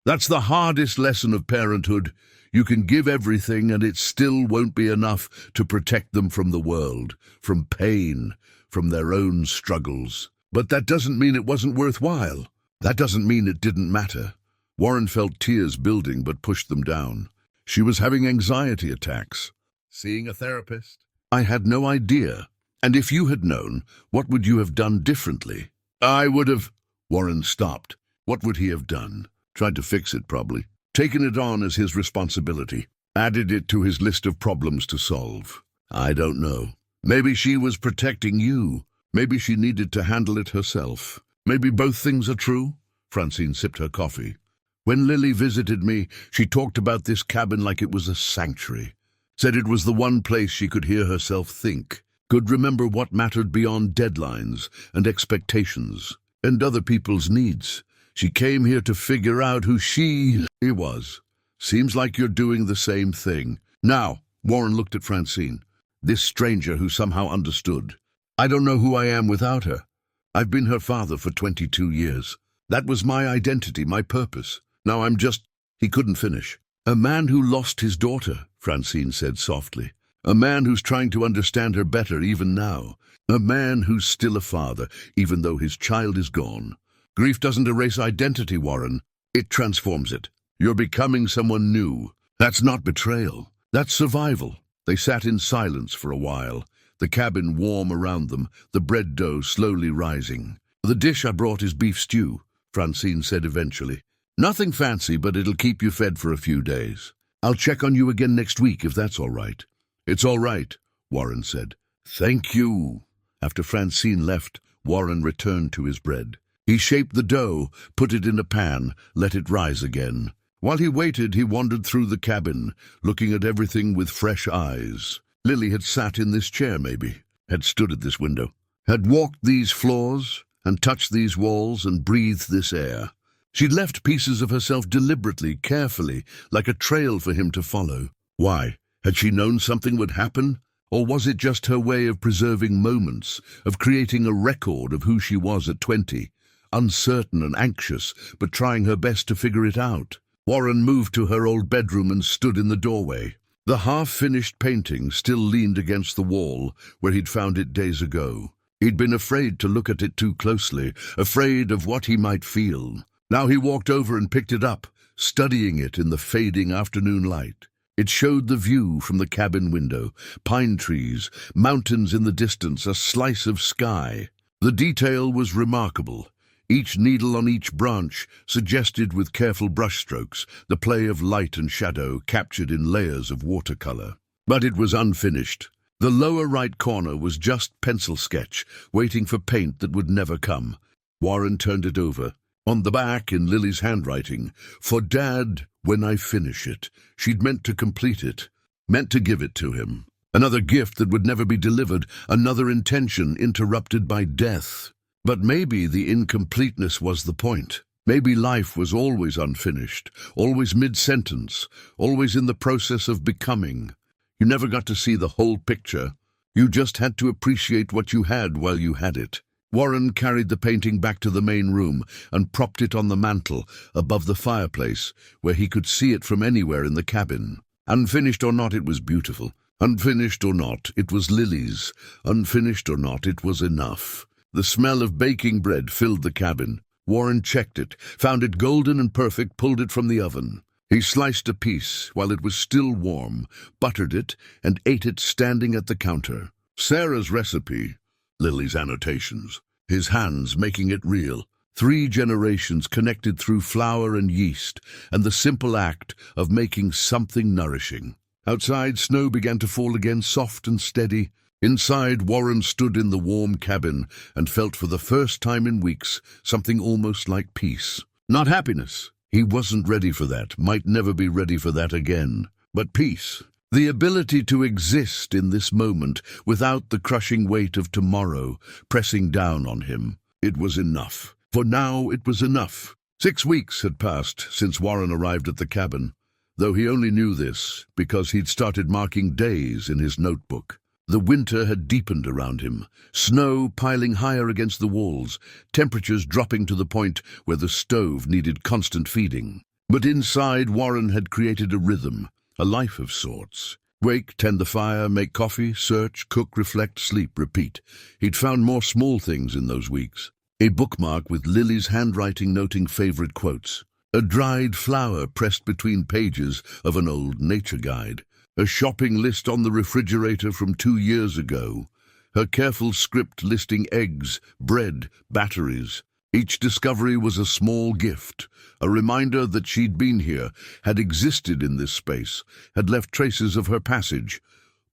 That's the hardest lesson of parenthood. You can give everything and it still won't be enough to protect them from the world, from pain, from their own struggles. But that doesn't mean it wasn't worthwhile. That doesn't mean it didn't matter." Warren felt tears building but pushed them down. "She was having anxiety attacks. Seeing a therapist?" "I had no idea. And if you had known, what would you have done differently?" "I would have—" Warren stopped. What would he have done? Tried to fix it, probably. Taken it on as his responsibility. Added it to his list of problems to solve. "I don't know. Maybe she was protecting you. Maybe she needed to handle it herself. Maybe both things are true." Francine sipped her coffee. "When Lily visited me, she talked about this cabin like it was a sanctuary. Said it was the one place she could hear herself think, could remember what mattered beyond deadlines and expectations and other people's needs. She came here to figure out who she was. Seems like you're doing the same thing." "Now," Warren looked at Francine, this stranger who somehow understood. "I don't know who I am without her. I've been her father for 22 years. That was my identity, my purpose. Now I'm just—" He couldn't finish. "A man who lost his daughter," Francine said softly. "A man who's trying to understand her better even now. A man who's still a father, even though his child is gone. Grief doesn't erase identity, Warren. It transforms it. You're becoming someone new. That's not betrayal. That's survival." They sat in silence for a while, the cabin warm around them, the bread dough slowly rising. "The dish I brought is beef stew," Francine said eventually. "Nothing fancy, but it'll keep you fed for a few days. I'll check on you again next week if that's all right." "It's all right," Warren said. "Thank you." After Francine left, Warren returned to his bread. He shaped the dough, put it in a pan, let it rise again. While he waited, he wandered through the cabin, looking at everything with fresh eyes. Lily had sat in this chair, maybe, had stood at this window, had walked these floors, and touched these walls and breathed this air. She'd left pieces of herself deliberately, carefully, like a trail for him to follow. Why? Had she known something would happen? Or was it just her way of preserving moments, of creating a record of who she was at 20? Uncertain and anxious, but trying her best to figure it out. Warren moved to her old bedroom and stood in the doorway. The half-finished painting still leaned against the wall where he'd found it days ago. He'd been afraid to look at it too closely, afraid of what he might feel. Now he walked over and picked it up, studying it in the fading afternoon light. It showed the view from the cabin window, pine trees, mountains in the distance, a slice of sky. The detail was remarkable. Each needle on each branch suggested with careful brushstrokes the play of light and shadow captured in layers of watercolor. But it was unfinished. The lower right corner was just pencil sketch, waiting for paint that would never come. Warren turned it over. On the back, in Lily's handwriting, "For Dad, when I finish it." She'd meant to complete it, meant to give it to him. Another gift that would never be delivered, another intention interrupted by death. But maybe the incompleteness was the point. Maybe life was always unfinished, always mid-sentence, always in the process of becoming. You never got to see the whole picture. You just had to appreciate what you had while you had it. Warren carried the painting back to the main room and propped it on the mantel above the fireplace, where he could see it from anywhere in the cabin. Unfinished or not, it was beautiful. Unfinished or not, it was Lily's. Unfinished or not, it was enough. The smell of baking bread filled the cabin. Warren checked it, found it golden and perfect, pulled it from the oven. He sliced a piece while it was still warm, buttered it, and ate it standing at the counter. Sarah's recipe, Lily's annotations, his hands making it real. 3 generations connected through flour and yeast, and the simple act of making something nourishing. Outside, snow began to fall again, soft and steady. Inside, Warren stood in the warm cabin and felt for the first time in weeks something almost like peace. Not happiness. He wasn't ready for that, might never be ready for that again. But peace. The ability to exist in this moment without the crushing weight of tomorrow pressing down on him. It was enough. For now, it was enough. 6 weeks had passed since Warren arrived at the cabin, though he only knew this because he'd started marking days in his notebook. The winter had deepened around him, snow piling higher against the walls, temperatures dropping to the point where the stove needed constant feeding. But inside, Warren had created a rhythm, a life of sorts. Wake, tend the fire, make coffee, search, cook, reflect, sleep, repeat. He'd found more small things in those weeks. A bookmark with Lily's handwriting noting favorite quotes. A dried flower pressed between pages of an old nature guide. A shopping list on the refrigerator from 2 years ago. Her careful script listing eggs, bread, batteries. Each discovery was a small gift, a reminder that she'd been here, had existed in this space, had left traces of her passage.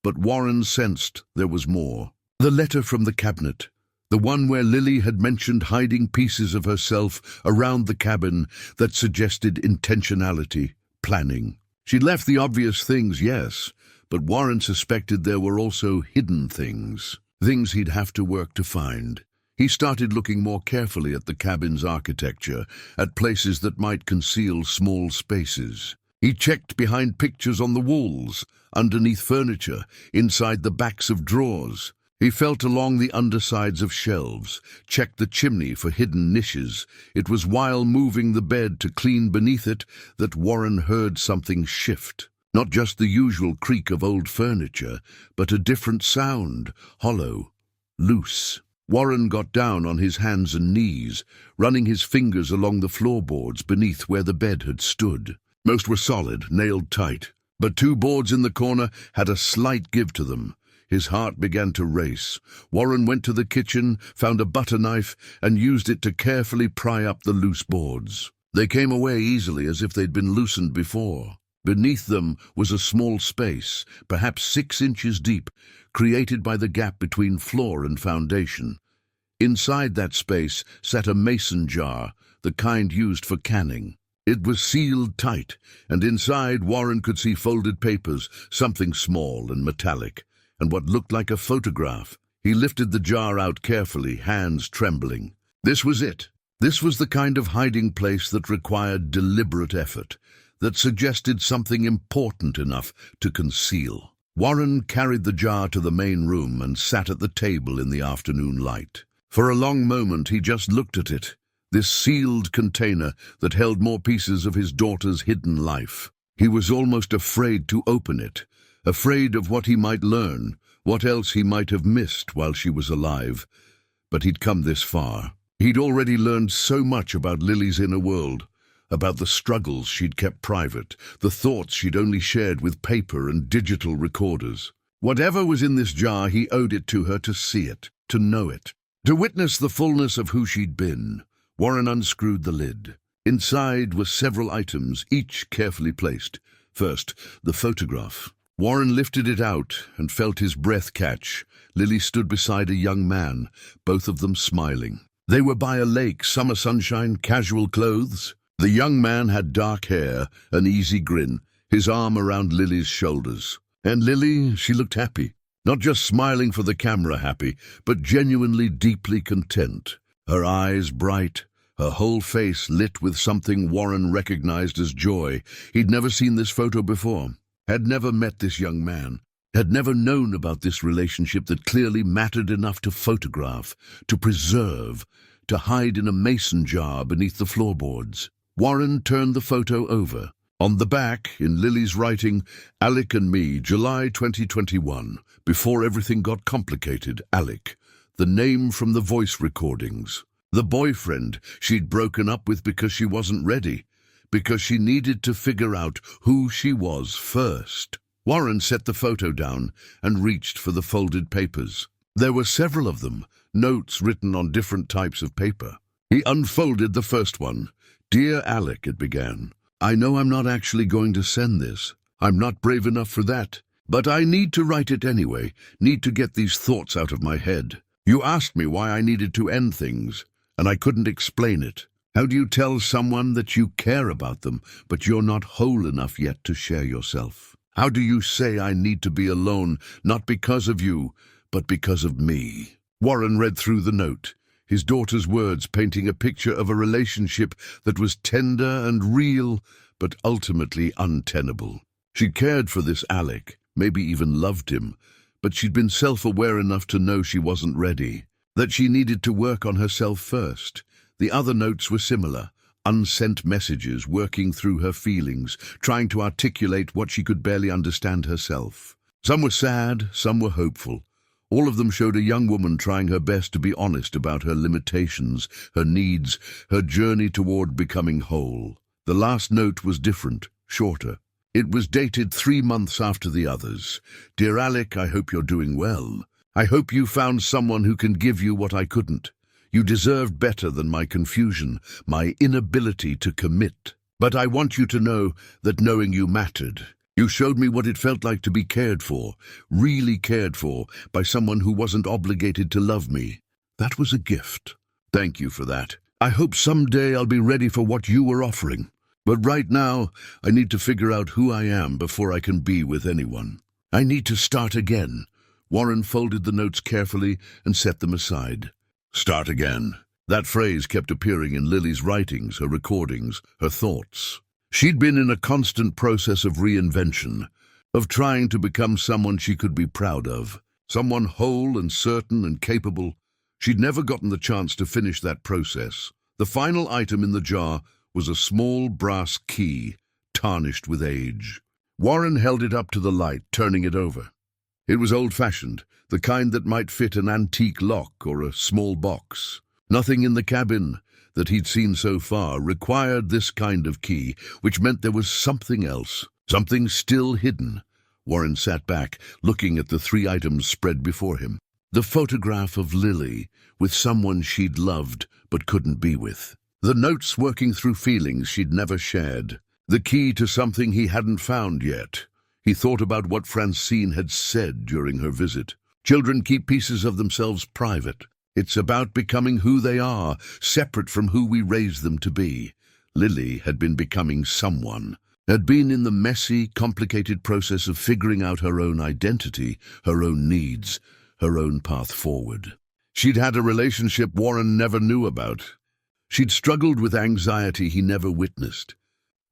But Warren sensed there was more. The letter from the cabinet, the one where Lily had mentioned hiding pieces of herself around the cabin that suggested intentionality, planning. She'd left the obvious things, yes, but Warren suspected there were also hidden things, things he'd have to work to find. He started looking more carefully at the cabin's architecture, at places that might conceal small spaces. He checked behind pictures on the walls, underneath furniture, inside the backs of drawers. He felt along the undersides of shelves, checked the chimney for hidden niches. It was while moving the bed to clean beneath it that Warren heard something shift. Not just the usual creak of old furniture, but a different sound, hollow, loose. Warren got down on his hands and knees, running his fingers along the floorboards beneath where the bed had stood. Most were solid, nailed tight, but two boards in the corner had a slight give to them. His heart began to race. Warren went to the kitchen, found a butter knife, and used it to carefully pry up the loose boards. They came away easily, as if they'd been loosened before. Beneath them was a small space, perhaps 6 inches deep, created by the gap between floor and foundation. Inside that space sat a mason jar, the kind used for canning. It was sealed tight, and inside Warren could see folded papers, something small and metallic, and what looked like a photograph. He lifted the jar out carefully, hands trembling. This was it. This was the kind of hiding place that required deliberate effort, that suggested something important enough to conceal. Warren carried the jar to the main room and sat at the table in the afternoon light. For a long moment he just looked at it, this sealed container that held more pieces of his daughter's hidden life. He was almost afraid to open it, afraid of what he might learn, what else he might have missed while she was alive. But he'd come this far. He'd already learned so much about Lily's inner world, about the struggles she'd kept private, the thoughts she'd only shared with paper and digital recorders. Whatever was in this jar, he owed it to her to see it, to know it, to witness the fullness of who she'd been. Warren unscrewed the lid. Inside were several items, each carefully placed. First, the photograph. Warren lifted it out and felt his breath catch. Lily stood beside a young man, both of them smiling. They were by a lake, summer sunshine, casual clothes. The young man had dark hair, an easy grin, his arm around Lily's shoulders. And Lily, she looked happy. Not just smiling for the camera happy, but genuinely deeply content. Her eyes bright, her whole face lit with something Warren recognized as joy. He'd never seen this photo before, had never met this young man, had never known about this relationship that clearly mattered enough to photograph, to preserve, to hide in a mason jar beneath the floorboards. Warren turned the photo over. On the back, in Lily's writing, Alec and me, July 2021, before everything got complicated, Alec, the name from the voice recordings. The boyfriend she'd broken up with because she wasn't ready, because she needed to figure out who she was first. Warren set the photo down and reached for the folded papers. There were several of them, notes written on different types of paper. He unfolded the first one. "Dear Alec," it began, "I know I'm not actually going to send this. I'm not brave enough for that. But I need to write it anyway, need to get these thoughts out of my head. You asked me why I needed to end things, and I couldn't explain it. How do you tell someone that you care about them, but you're not whole enough yet to share yourself? How do you say I need to be alone, not because of you, but because of me?" Warren read through the note, his daughter's words painting a picture of a relationship that was tender and real, but ultimately untenable. She cared for this Alec, maybe even loved him, but she'd been self-aware enough to know she wasn't ready, that she needed to work on herself first. The other notes were similar, unsent messages working through her feelings, trying to articulate what she could barely understand herself. Some were sad, some were hopeful. All of them showed a young woman trying her best to be honest about her limitations, her needs, her journey toward becoming whole. The last note was different, shorter. It was dated 3 months after the others. "Dear Alec, I hope you're doing well. I hope you found someone who can give you what I couldn't. You deserved better than my confusion, my inability to commit. But I want you to know that knowing you mattered. You showed me what it felt like to be cared for, really cared for, by someone who wasn't obligated to love me. That was a gift. Thank you for that. I hope someday I'll be ready for what you were offering. But right now, I need to figure out who I am before I can be with anyone. I need to start again." Warren folded the notes carefully and set them aside. Start again. That phrase kept appearing in Lily's writings, her recordings, her thoughts. She'd been in a constant process of reinvention, of trying to become someone she could be proud of. Someone whole and certain and capable. She'd never gotten the chance to finish that process. The final item in the jar was a small brass key, tarnished with age. Warren held it up to the light, turning it over. It was old-fashioned, the kind that might fit an antique lock or a small box. Nothing in the cabin that he'd seen so far required this kind of key, which meant there was something else, something still hidden. Warren sat back, looking at the 3 items spread before him. The photograph of Lily, with someone she'd loved but couldn't be with. The notes working through feelings she'd never shared. The key to something he hadn't found yet. He thought about what Francine had said during her visit. Children keep pieces of themselves private. It's about becoming who they are, separate from who we raise them to be. Lily had been becoming someone, had been in the messy, complicated process of figuring out her own identity, her own needs, her own path forward. She'd had a relationship Warren never knew about. She'd struggled with anxiety he never witnessed.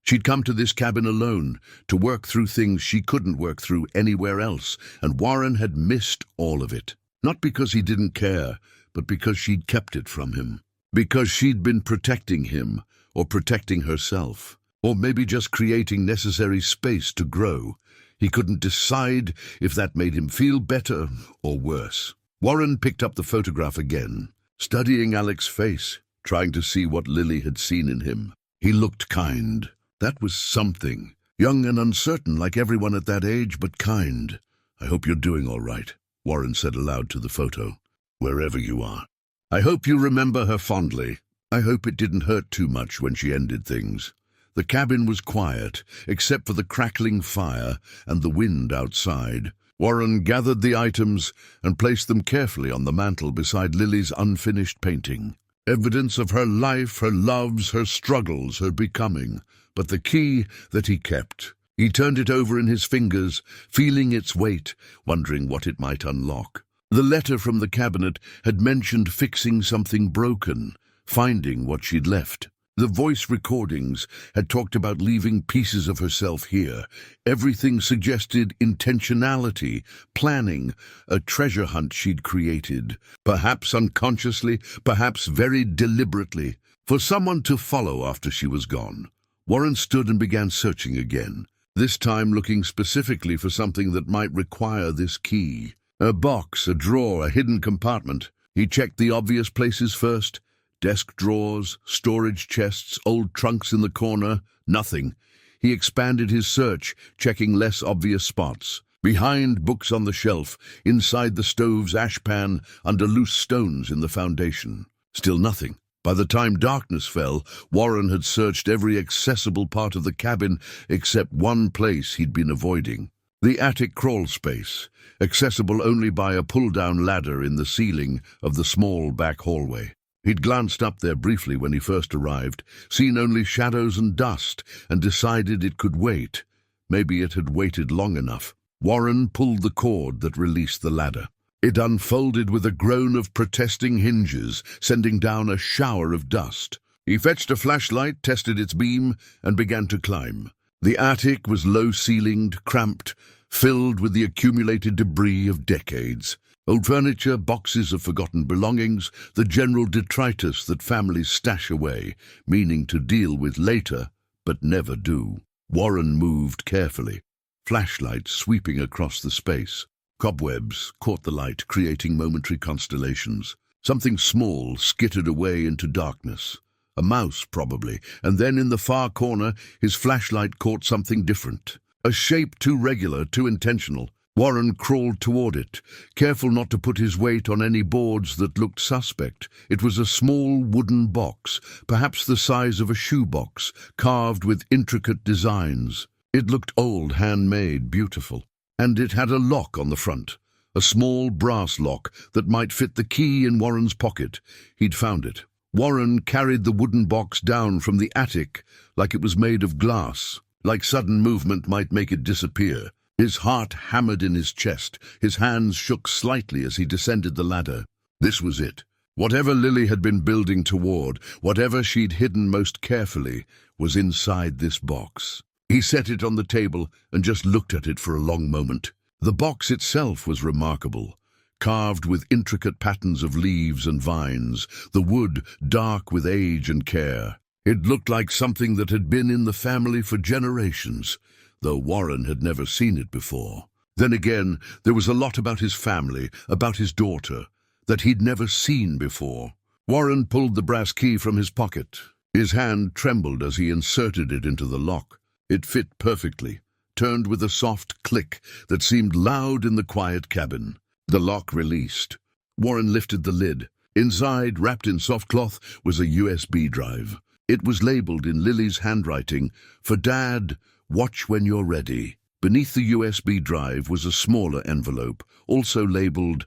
She'd come to this cabin alone, to work through things she couldn't work through anywhere else, and Warren had missed all of it. Not because he didn't care, but because she'd kept it from him. Because she'd been protecting him, or protecting herself, or maybe just creating necessary space to grow. He couldn't decide if that made him feel better or worse. Warren picked up the photograph again, studying Alec's face, trying to see what Lily had seen in him. He looked kind. That was something. Young and uncertain like everyone at that age, but kind. "I hope you're doing all right," Warren said aloud to the photo. "Wherever you are. I hope you remember her fondly. I hope it didn't hurt too much when she ended things." The cabin was quiet, except for the crackling fire and the wind outside. Warren gathered the items and placed them carefully on the mantel beside Lily's unfinished painting. Evidence of her life, her loves, her struggles, her becoming. But the key that he kept. He turned it over in his fingers, feeling its weight, wondering what it might unlock. The letter from the cabinet had mentioned fixing something broken, finding what she'd left. The voice recordings had talked about leaving pieces of herself here. Everything suggested intentionality, planning, a treasure hunt she'd created, perhaps unconsciously, perhaps very deliberately, for someone to follow after she was gone. Warren stood and began searching again, this time looking specifically for something that might require this key. A box, a drawer, a hidden compartment. He checked the obvious places first. Desk drawers, storage chests, old trunks in the corner. Nothing. He expanded his search, checking less obvious spots. Behind books on the shelf, inside the stove's ashpan, under loose stones in the foundation. Still nothing. By the time darkness fell, Warren had searched every accessible part of the cabin except one place he'd been avoiding. The attic crawl space, accessible only by a pull-down ladder in the ceiling of the small back hallway. He'd glanced up there briefly when he first arrived, seen only shadows and dust, and decided it could wait. Maybe it had waited long enough. Warren pulled the cord that released the ladder. It unfolded with a groan of protesting hinges, sending down a shower of dust. He fetched a flashlight, tested its beam, and began to climb. The attic was low-ceilinged, cramped, filled with the accumulated debris of decades. Old furniture, boxes of forgotten belongings, the general detritus that families stash away, meaning to deal with later, but never do. Warren moved carefully, flashlight sweeping across the space. Cobwebs caught the light, creating momentary constellations. Something small skittered away into darkness. A mouse, probably, and then in the far corner, his flashlight caught something different. A shape too regular, too intentional. Warren crawled toward it, careful not to put his weight on any boards that looked suspect. It was a small wooden box, perhaps the size of a shoebox, carved with intricate designs. It looked old, handmade, beautiful. And it had a lock on the front, a small brass lock that might fit the key in Warren's pocket. He'd found it. Warren carried the wooden box down from the attic like it was made of glass, like sudden movement might make it disappear. His heart hammered in his chest. His hands shook slightly as he descended the ladder. This was it. Whatever Lily had been building toward, whatever she'd hidden most carefully, was inside this box. He set it on the table and just looked at it for a long moment. The box itself was remarkable. carved with intricate patterns of leaves and vines, the wood dark with age and care. It looked like something that had been in the family for generations, though Warren had never seen it before. Then again, there was a lot about his family, about his daughter, that he'd never seen before. Warren pulled the brass key from his pocket. His hand trembled as he inserted it into the lock. It fit perfectly, turned with a soft click that seemed loud in the quiet cabin. The lock released. Warren lifted the lid. Inside, wrapped in soft cloth, was a USB drive. It was labeled in Lily's handwriting, "For Dad, watch when you're ready." Beneath the USB drive was a smaller envelope, also labeled,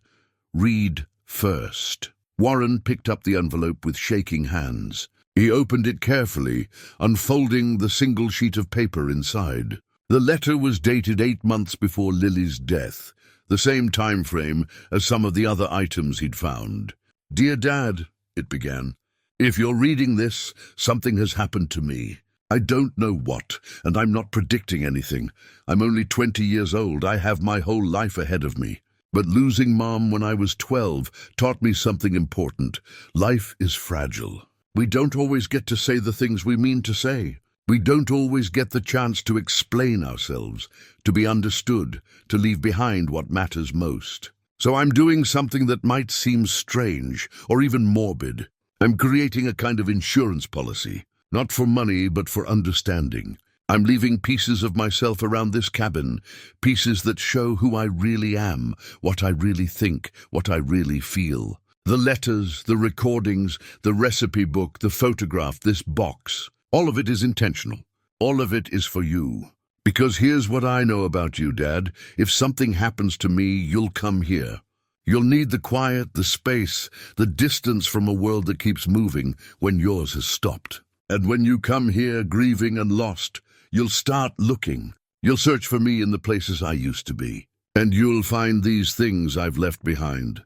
"Read first." Warren picked up the envelope with shaking hands. He opened it carefully, unfolding the single sheet of paper inside. The letter was dated 8 months before Lily's death, the same time frame as some of the other items he'd found. "Dear Dad," it began, "if you're reading this, something has happened to me. I don't know what, and I'm not predicting anything. I'm only 20 years old. I have my whole life ahead of me. But losing Mom when I was 12 taught me something important. Life is fragile. We don't always get to say the things we mean to say. We don't always get the chance to explain ourselves, to be understood, to leave behind what matters most. So I'm doing something that might seem strange or even morbid. I'm creating a kind of insurance policy, not for money but for understanding. I'm leaving pieces of myself around this cabin, pieces that show who I really am, what I really think, what I really feel. The letters, the recordings, the recipe book, the photograph, this box, all of it is intentional. All of it is for you. Because here's what I know about you, Dad. If something happens to me, you'll come here. You'll need the quiet, the space, the distance from a world that keeps moving when yours has stopped. And when you come here grieving and lost, you'll start looking. You'll search for me in the places I used to be. And you'll find these things I've left behind.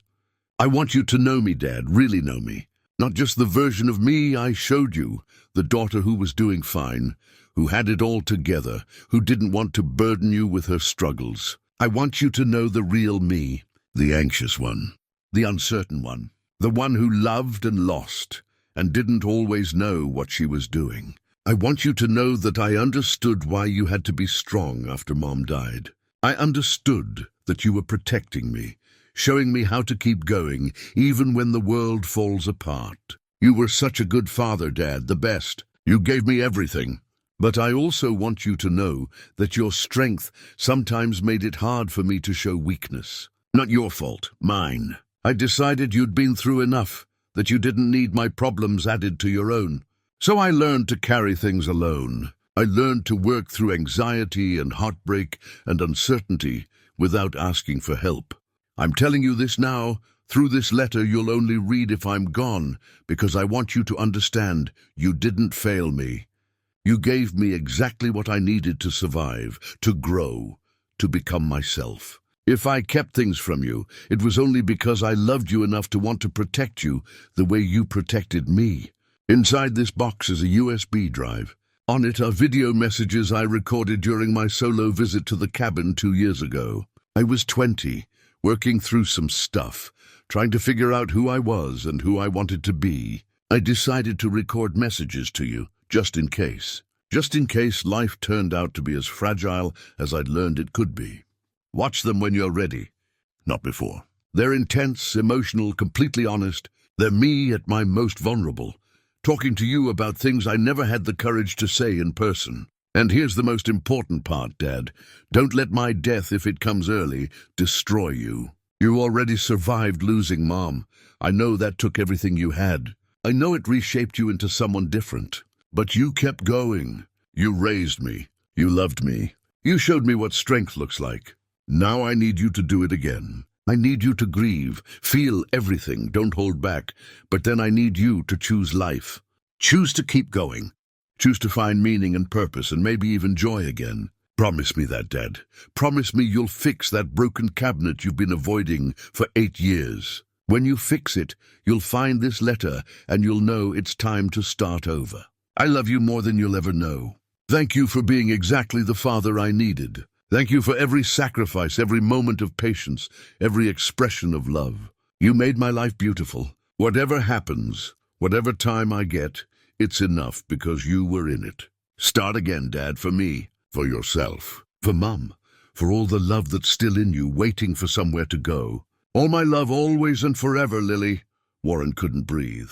I want you to know me, Dad, really know me. Not just the version of me I showed you, the daughter who was doing fine, who had it all together, who didn't want to burden you with her struggles. I want you to know the real me, the anxious one, the uncertain one, the one who loved and lost and didn't always know what she was doing. I want you to know that I understood why you had to be strong after Mom died. I understood that you were protecting me, showing me how to keep going, even when the world falls apart. You were such a good father, Dad, the best. You gave me everything. But I also want you to know that your strength sometimes made it hard for me to show weakness. Not your fault, mine. I decided you'd been through enough, that you didn't need my problems added to your own. So I learned to carry things alone. I learned to work through anxiety and heartbreak and uncertainty without asking for help. I'm telling you this now. Through this letter you'll only read if I'm gone, because I want you to understand you didn't fail me. You gave me exactly what I needed to survive, to grow, to become myself. If I kept things from you, it was only because I loved you enough to want to protect you the way you protected me. Inside this box is a USB drive. On it are video messages I recorded during my solo visit to the cabin 2 years ago. I was 20, working through some stuff, trying to figure out who I was and who I wanted to be. I decided to record messages to you, just in case. Just in case life turned out to be as fragile as I'd learned it could be. Watch them when you're ready, not before. They're intense, emotional, completely honest. They're me at my most vulnerable, talking to you about things I never had the courage to say in person. And here's the most important part, Dad. Don't let my death, if it comes early, destroy you. You already survived losing Mom. I know that took everything you had. I know it reshaped you into someone different. But you kept going. You raised me. You loved me. You showed me what strength looks like. Now I need you to do it again. I need you to grieve, feel everything, don't hold back. But then I need you to choose life. Choose to keep going. Choose to find meaning and purpose and maybe even joy again. Promise me that, Dad. Promise me you'll fix that broken cabinet you've been avoiding for 8 years. When you fix it, you'll find this letter and you'll know it's time to start over. I love you more than you'll ever know. Thank you for being exactly the father I needed. Thank you for every sacrifice, every moment of patience, every expression of love. You made my life beautiful. Whatever happens, whatever time I get, it's enough because you were in it. Start again, Dad, for me, for yourself, for Mum, for all the love that's still in you, waiting for somewhere to go. All my love, always and forever, Lily. Warren couldn't breathe,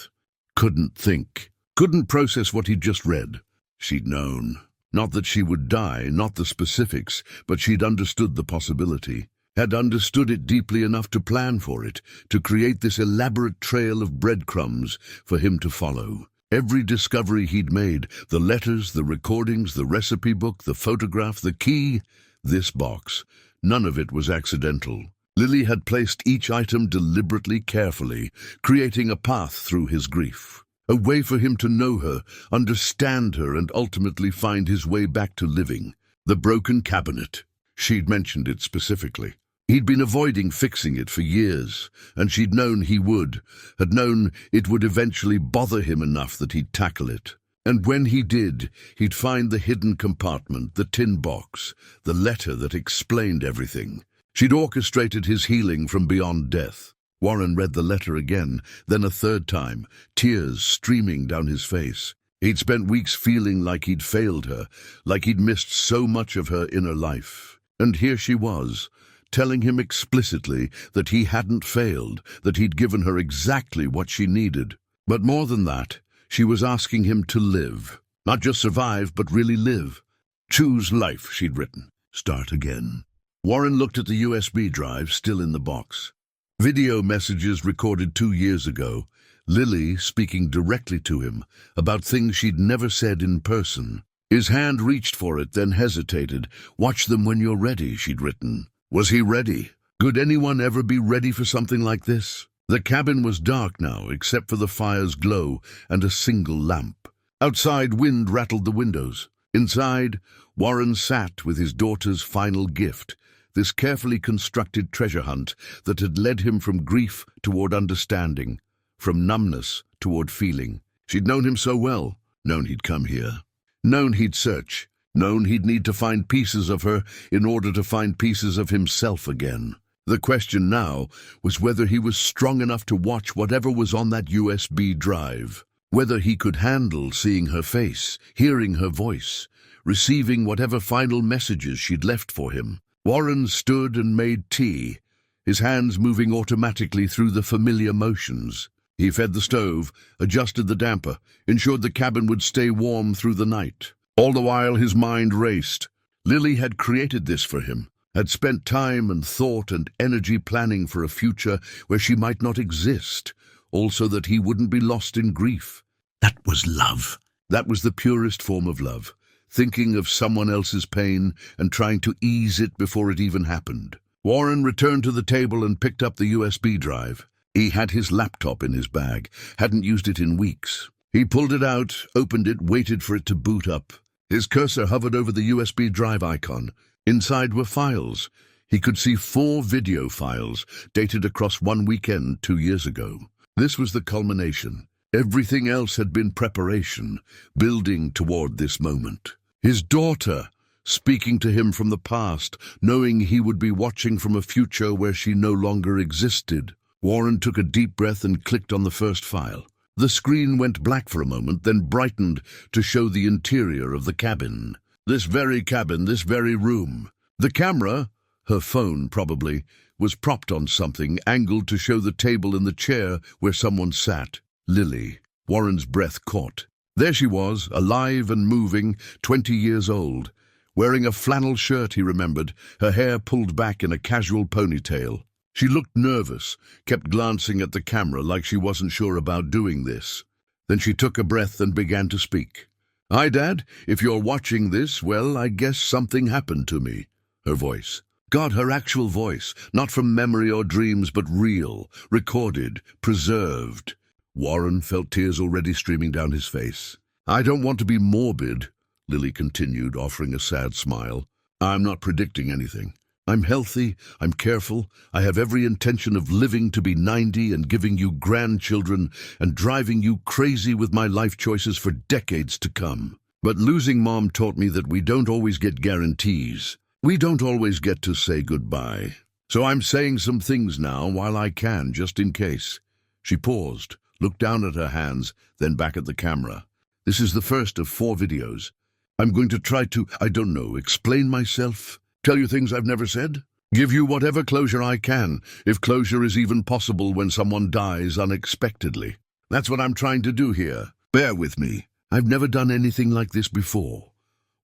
couldn't think, couldn't process what he'd just read. She'd known. Not that she would die, not the specifics, but she'd understood the possibility, had understood it deeply enough to plan for it, to create this elaborate trail of breadcrumbs for him to follow. Every discovery he'd made, the letters, the recordings, the recipe book, the photograph, the key, this box, none of it was accidental. Lily had placed each item deliberately, carefully, creating a path through his grief. A way for him to know her, understand her, and ultimately find his way back to living. The broken cabinet. She'd mentioned it specifically. He'd been avoiding fixing it for years, and she'd known he would, had known it would eventually bother him enough that he'd tackle it. And when he did, he'd find the hidden compartment, the tin box, the letter that explained everything. She'd orchestrated his healing from beyond death. Warren read the letter again, then a third time, tears streaming down his face. He'd spent weeks feeling like he'd failed her, like he'd missed so much of her inner life. And here she was, telling him explicitly that he hadn't failed, that he'd given her exactly what she needed. But more than that, she was asking him to live. Not just survive, but really live. Choose life, she'd written. Start again. Warren looked at the USB drive still in the box. Video messages recorded 2 years ago, Lily speaking directly to him about things she'd never said in person. His hand reached for it, then hesitated. Watch them when you're ready, she'd written. Was he ready? Could anyone ever be ready for something like this? The cabin was dark now, except for the fire's glow and a single lamp. Outside, wind rattled the windows. Inside, Warren sat with his daughter's final gift, this carefully constructed treasure hunt that had led him from grief toward understanding, from numbness toward feeling. She'd known him so well, known he'd come here, known he'd search, known he'd need to find pieces of her in order to find pieces of himself again. The question now was whether he was strong enough to watch whatever was on that USB drive, whether he could handle seeing her face, hearing her voice, receiving whatever final messages she'd left for him. Warren stood and made tea, his hands moving automatically through the familiar motions. He fed the stove, adjusted the damper, ensured the cabin would stay warm through the night. All the while his mind raced. Lily had created this for him, had spent time and thought and energy planning for a future where she might not exist, also that he wouldn't be lost in grief. That was love. That was the purest form of love. Thinking of someone else's pain and trying to ease it before it even happened. Warren returned to the table and picked up the USB drive. He had his laptop in his bag, hadn't used it in weeks. He pulled it out, opened it, waited for it to boot up. His cursor hovered over the USB drive icon. Inside were files. He could see 4 video files, dated across one weekend 2 years ago. This was the culmination. Everything else had been preparation, building toward this moment. His daughter, speaking to him from the past, knowing he would be watching from a future where she no longer existed. Warren took a deep breath and clicked on the first file. The screen went black for a moment, then brightened to show the interior of the cabin. This very cabin, this very room. The camera, her phone probably, was propped on something, angled to show the table and the chair where someone sat. Lily. Warren's breath caught. There she was, alive and moving, 20 years old. Wearing a flannel shirt, he remembered, her hair pulled back in a casual ponytail. She looked nervous, kept glancing at the camera like she wasn't sure about doing this. Then she took a breath and began to speak. "Hi, Dad. If you're watching this, well, I guess something happened to me." Her voice. God, her actual voice, not from memory or dreams, but real, recorded, preserved. Warren felt tears already streaming down his face. "I don't want to be morbid," Lily continued, offering a sad smile. "I'm not predicting anything. I'm healthy, I'm careful, I have every intention of living to be 90 and giving you grandchildren and driving you crazy with my life choices for decades to come. But losing Mom taught me that we don't always get guarantees. We don't always get to say goodbye. So I'm saying some things now while I can, just in case. She paused, looked down at her hands, then back at the camera. This is the first of 4 videos. I'm going to try to, I don't know, explain myself, tell you things I've never said, give you whatever closure I can, if closure is even possible when someone dies unexpectedly. That's what I'm trying to do here. Bear with me. I've never done anything like this before.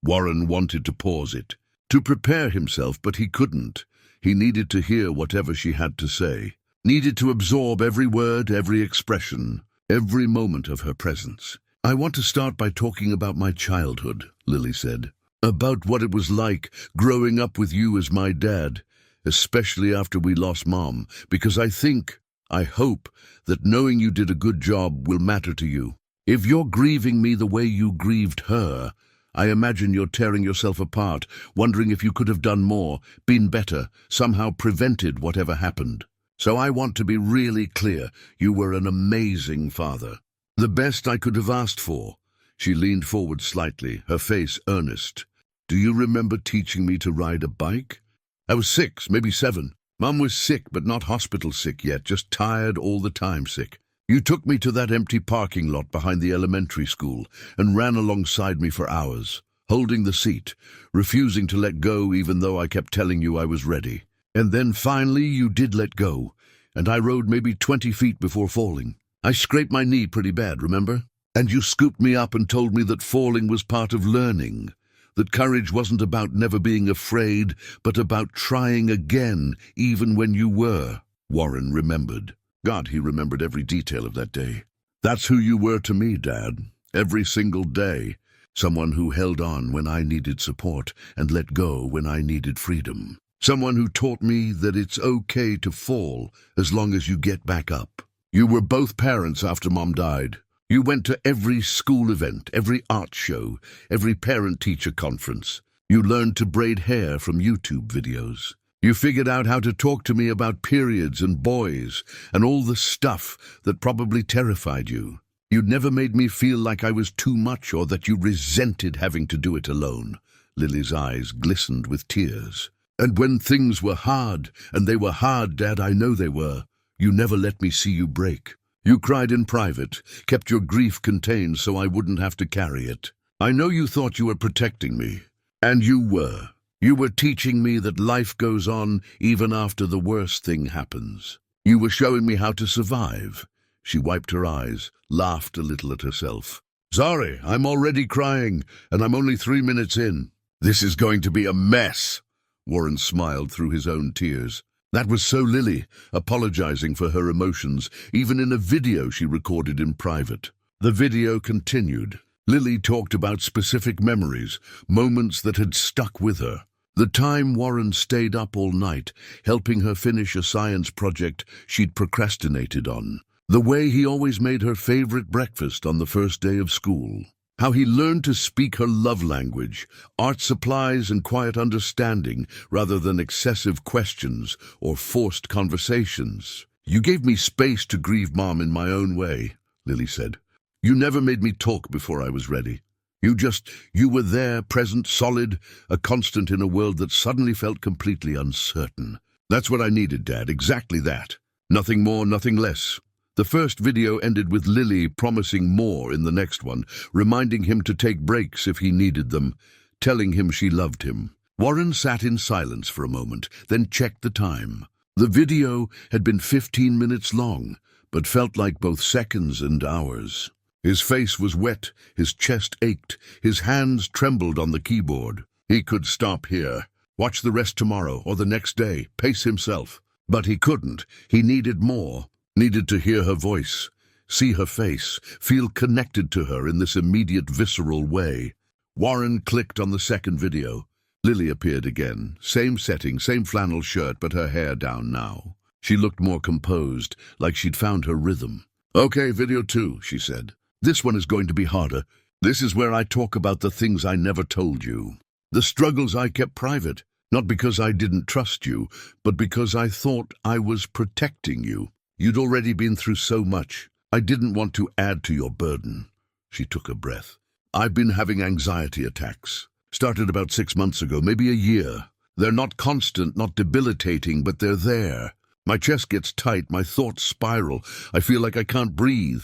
Warren wanted to pause it, to prepare himself, but he couldn't. He needed to hear whatever she had to say, needed to absorb every word, every expression, every moment of her presence. I want to start by talking about my childhood, Lily said. About what it was like growing up with you as my dad, especially after we lost Mom, because I hope that knowing you did a good job will matter to you. If you're grieving me the way you grieved her, I imagine you're tearing yourself apart, wondering if you could have done more, been better, somehow prevented whatever happened. So I want to be really clear, you were an amazing father. The best I could have asked for. She leaned forward slightly, her face earnest. Do you remember teaching me to ride a bike? I was 6, maybe 7. Mum was sick, but not hospital sick yet, just tired all the time sick. You took me to that empty parking lot behind the elementary school and ran alongside me for hours, holding the seat, refusing to let go even though I kept telling you I was ready. And then finally you did let go, and I rode maybe 20 feet before falling. I scraped my knee pretty bad, remember? And you scooped me up and told me that falling was part of learning, that courage wasn't about never being afraid, but about trying again, even when you were. Warren remembered. God, he remembered every detail of that day. That's who you were to me, Dad, every single day. Someone who held on when I needed support and let go when I needed freedom. Someone who taught me that it's okay to fall as long as you get back up. You were both parents after Mom died. You went to every school event, every art show, every parent-teacher conference. You learned to braid hair from YouTube videos. You figured out how to talk to me about periods and boys and all the stuff that probably terrified you. You never made me feel like I was too much or that you resented having to do it alone. Lily's eyes glistened with tears. And when things were hard, and they were hard, Dad, I know they were, you never let me see you break. You cried in private, kept your grief contained so I wouldn't have to carry it. I know you thought you were protecting me, and you were. You were teaching me that life goes on even after the worst thing happens. You were showing me how to survive. She wiped her eyes, laughed a little at herself. Sorry, I'm already crying, and I'm only 3 minutes in. This is going to be a mess. Warren smiled through his own tears. That was so Lily, apologizing for her emotions, even in a video she recorded in private. The video continued. Lily talked about specific memories, moments that had stuck with her. The time Warren stayed up all night, helping her finish a science project she'd procrastinated on. The way he always made her favorite breakfast on the first day of school. How he learned to speak her love language, art supplies and quiet understanding, rather than excessive questions or forced conversations. You gave me space to grieve Mom in my own way, Lily said. You never made me talk before I was ready. You were there, present, solid, a constant in a world that suddenly felt completely uncertain. That's what I needed, Dad, exactly that. Nothing more, nothing less. The first video ended with Lily promising more in the next one, reminding him to take breaks if he needed them, telling him she loved him. Warren sat in silence for a moment, then checked the time. The video had been 15 minutes long, but felt like both seconds and hours. His face was wet, his chest ached, his hands trembled on the keyboard. He could stop here, watch the rest tomorrow or the next day, pace himself. But he couldn't. He needed more, needed to hear her voice, see her face, feel connected to her in this immediate, visceral way. Warren clicked on the second video. Lily appeared again, same setting, same flannel shirt, but her hair down now. She looked more composed, like she'd found her rhythm. Okay, video 2, she said. This one is going to be harder. This is where I talk about the things I never told you. The struggles I kept private, not because I didn't trust you, but because I thought I was protecting you. You'd already been through so much. I didn't want to add to your burden. She took a breath. I've been having anxiety attacks. Started about 6 months ago, maybe a year. They're not constant, not debilitating, but they're there. My chest gets tight, my thoughts spiral. I feel like I can't breathe.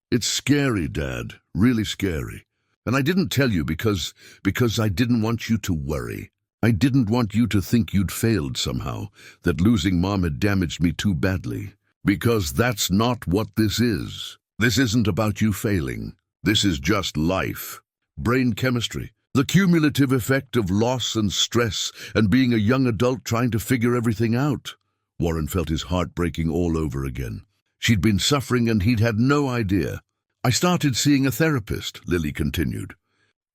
It's scary, Dad, really scary. And I didn't tell you because I didn't want you to worry. I didn't want you to think you'd failed somehow, that losing Mom had damaged me too badly. Because that's not what this is. This isn't about you failing. This is just life. Brain chemistry. The cumulative effect of loss and stress and being a young adult trying to figure everything out. Warren felt his heart breaking all over again. She'd been suffering and he'd had no idea. I started seeing a therapist, Lily continued.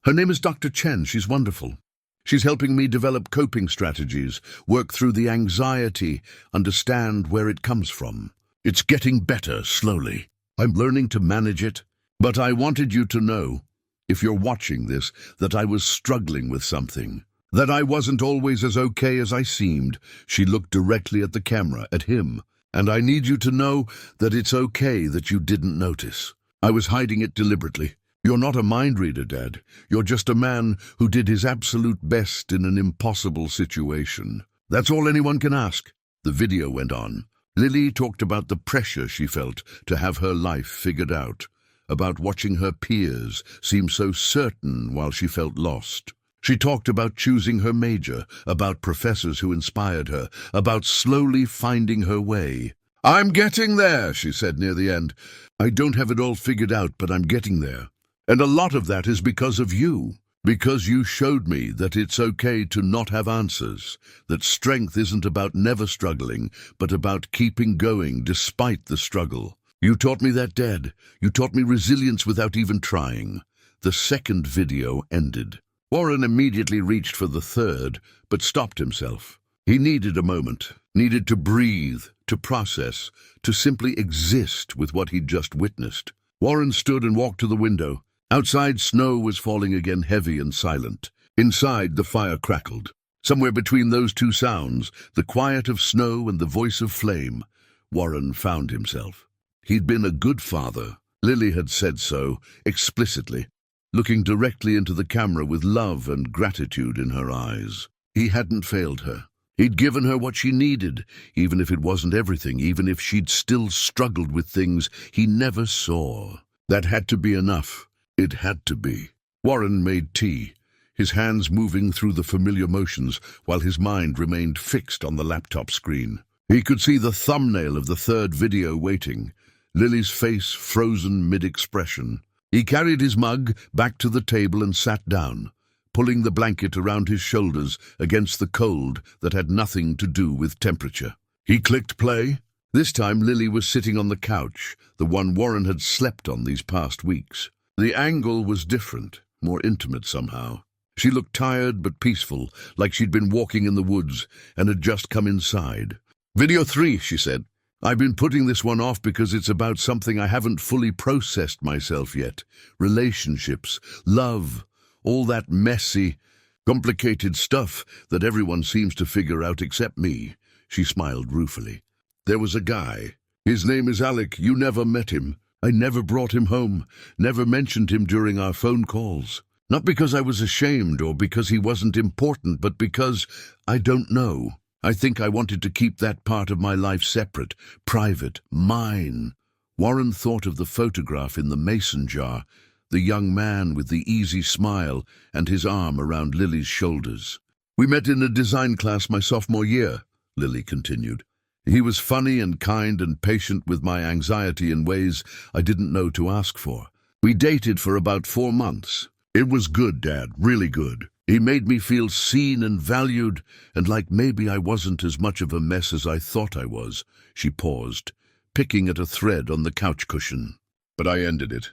Her name is Dr. Chen. She's wonderful. She's helping me develop coping strategies, work through the anxiety, understand where it comes from. It's getting better, slowly. I'm learning to manage it. But I wanted you to know, if you're watching this, that I was struggling with something. That I wasn't always as okay as I seemed. She looked directly at the camera, at him. And I need you to know that it's okay that you didn't notice. I was hiding it deliberately. You're not a mind reader, Dad. You're just a man who did his absolute best in an impossible situation. That's all anyone can ask. The video went on. Lily talked about the pressure she felt to have her life figured out, about watching her peers seem so certain while she felt lost. She talked about choosing her major, about professors who inspired her, about slowly finding her way. I'm getting there, she said near the end. I don't have it all figured out, but I'm getting there. And a lot of that is because of you. Because you showed me that it's okay to not have answers, that strength isn't about never struggling, but about keeping going despite the struggle. You taught me that, Dad. You taught me resilience without even trying. The second video ended. Warren immediately reached for the third, but stopped himself. He needed a moment, needed to breathe, to process, to simply exist with what he'd just witnessed. Warren stood and walked to the window. Outside, snow was falling again, heavy and silent. Inside, the fire crackled. Somewhere between those two sounds, the quiet of snow and the voice of flame, Warren found himself. He'd been a good father. Lily had said so, explicitly, looking directly into the camera with love and gratitude in her eyes. He hadn't failed her. He'd given her what she needed, even if it wasn't everything, even if she'd still struggled with things he never saw. That had to be enough. It had to be. Warren made tea, his hands moving through the familiar motions while his mind remained fixed on the laptop screen. He could see the thumbnail of the third video waiting, Lily's face frozen mid-expression. He carried his mug back to the table and sat down, pulling the blanket around his shoulders against the cold that had nothing to do with temperature. He clicked play. This time Lily was sitting on the couch, the one Warren had slept on these past weeks. The angle was different, more intimate somehow. She looked tired but peaceful, like she'd been walking in the woods and had just come inside. Video 3, she said. I've been putting this one off because it's about something I haven't fully processed myself yet. Relationships, love, all that messy, complicated stuff that everyone seems to figure out except me. She smiled ruefully. There was a guy. His name is Alec. You never met him. I never brought him home, never mentioned him during our phone calls. Not because I was ashamed or because he wasn't important, but because, I don't know. I think I wanted to keep that part of my life separate, private, mine. Warren thought of the photograph in the mason jar, the young man with the easy smile and his arm around Lily's shoulders. We met in a design class my sophomore year, Lily continued. He was funny and kind and patient with my anxiety in ways I didn't know to ask for. We dated for about 4 months. It was good, Dad, really good. He made me feel seen and valued, and like maybe I wasn't as much of a mess as I thought I was. She paused, picking at a thread on the couch cushion. But I ended it.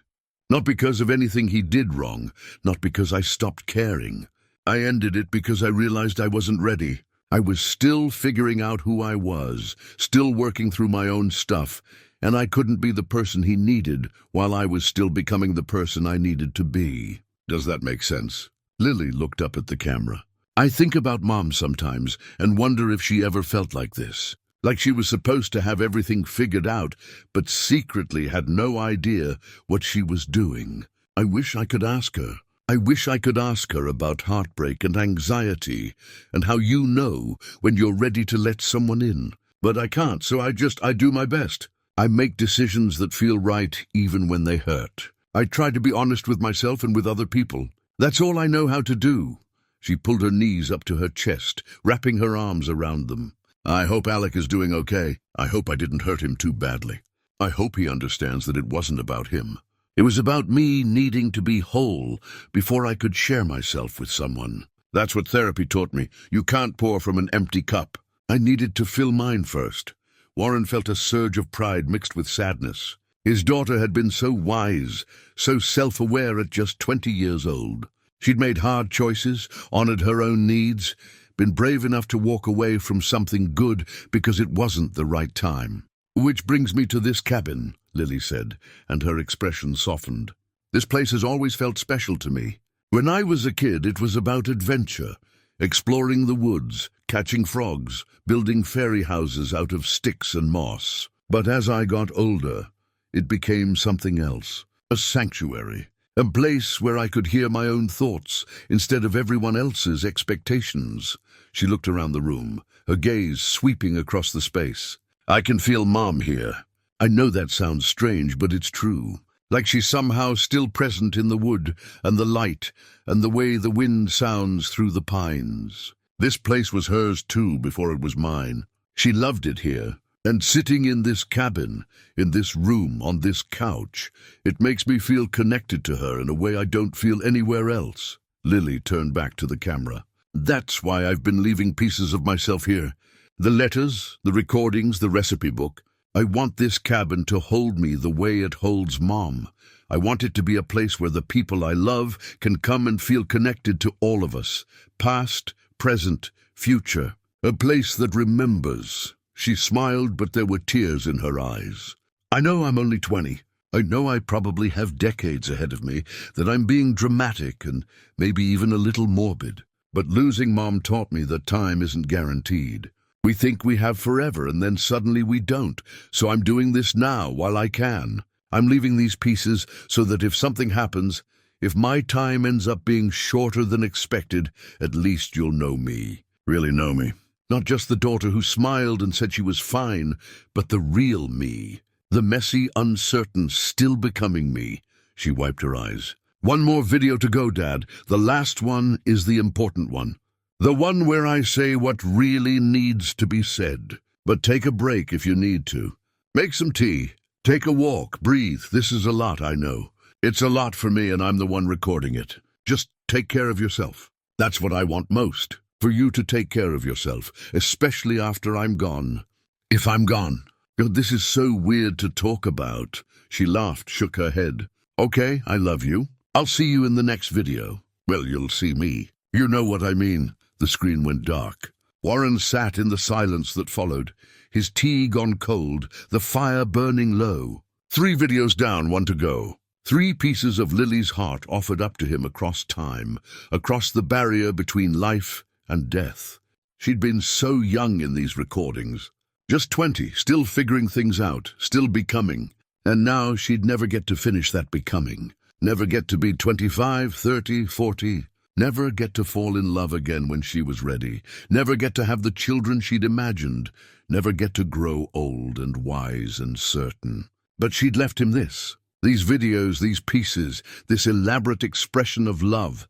Not because of anything he did wrong, not because I stopped caring. I ended it because I realized I wasn't ready. I was still figuring out who I was, still working through my own stuff, and I couldn't be the person he needed while I was still becoming the person I needed to be. Does that make sense? Lily looked up at the camera. I think about Mom sometimes and wonder if she ever felt like this. Like she was supposed to have everything figured out, but secretly had no idea what she was doing. I wish I could ask her. I wish I could ask her about heartbreak and anxiety and how you know when you're ready to let someone in. But I can't, so I do my best. I make decisions that feel right even when they hurt. I try to be honest with myself and with other people. That's all I know how to do. She pulled her knees up to her chest, wrapping her arms around them. I hope Alec is doing okay. I hope I didn't hurt him too badly. I hope he understands that it wasn't about him. It was about me needing to be whole before I could share myself with someone. That's what therapy taught me. You can't pour from an empty cup. I needed to fill mine first. Warren felt a surge of pride mixed with sadness. His daughter had been so wise, so self-aware at just 20 years old. She'd made hard choices, honored her own needs, been brave enough to walk away from something good because it wasn't the right time. Which brings me to this cabin, Lily said, and her expression softened. This place has always felt special to me. When I was a kid, it was about adventure, exploring the woods, catching frogs, building fairy houses out of sticks and moss. But as I got older, it became something else, a sanctuary, a place where I could hear my own thoughts instead of everyone else's expectations. She looked around the room, her gaze sweeping across the space. I can feel Mom here. I know that sounds strange, but it's true. Like she's somehow still present in the wood and the light and the way the wind sounds through the pines. This place was hers too before it was mine. She loved it here. And sitting in this cabin, in this room, on this couch, it makes me feel connected to her in a way I don't feel anywhere else. Lily turned back to the camera. That's why I've been leaving pieces of myself here. The letters, the recordings, the recipe book. I want this cabin to hold me the way it holds Mom. I want it to be a place where the people I love can come and feel connected to all of us. Past, present, future. A place that remembers. She smiled, but there were tears in her eyes. I know I'm only 20. I know I probably have decades ahead of me, that I'm being dramatic and maybe even a little morbid. But losing Mom taught me that time isn't guaranteed. We think we have forever, and then suddenly we don't. So I'm doing this now while I can. I'm leaving these pieces so that if something happens, if my time ends up being shorter than expected, at least you'll know me. Really know me. Not just the daughter who smiled and said she was fine, but the real me. The messy, uncertain, still becoming me. She wiped her eyes. One more video to go, Dad. The last one is the important one. The one where I say what really needs to be said. But take a break if you need to. Make some tea. Take a walk. Breathe. This is a lot, I know. It's a lot for me, and I'm the one recording it. Just take care of yourself. That's what I want most. For you to take care of yourself, especially after I'm gone. If I'm gone. God, this is so weird to talk about. She laughed, shook her head. Okay, I love you. I'll see you in the next video. Well, you'll see me. You know what I mean. The screen went dark. Warren sat in the silence that followed, his tea gone cold, the fire burning low. 3 videos down, 1 to go. 3 pieces of Lily's heart offered up to him across time, across the barrier between life and death. She'd been so young in these recordings. Just 20, still figuring things out, still becoming. And now she'd never get to finish that becoming. Never get to be 25, 30, 40. Never get to fall in love again when she was ready. Never get to have the children she'd imagined. Never get to grow old and wise and certain. But she'd left him this. These videos, these pieces, this elaborate expression of love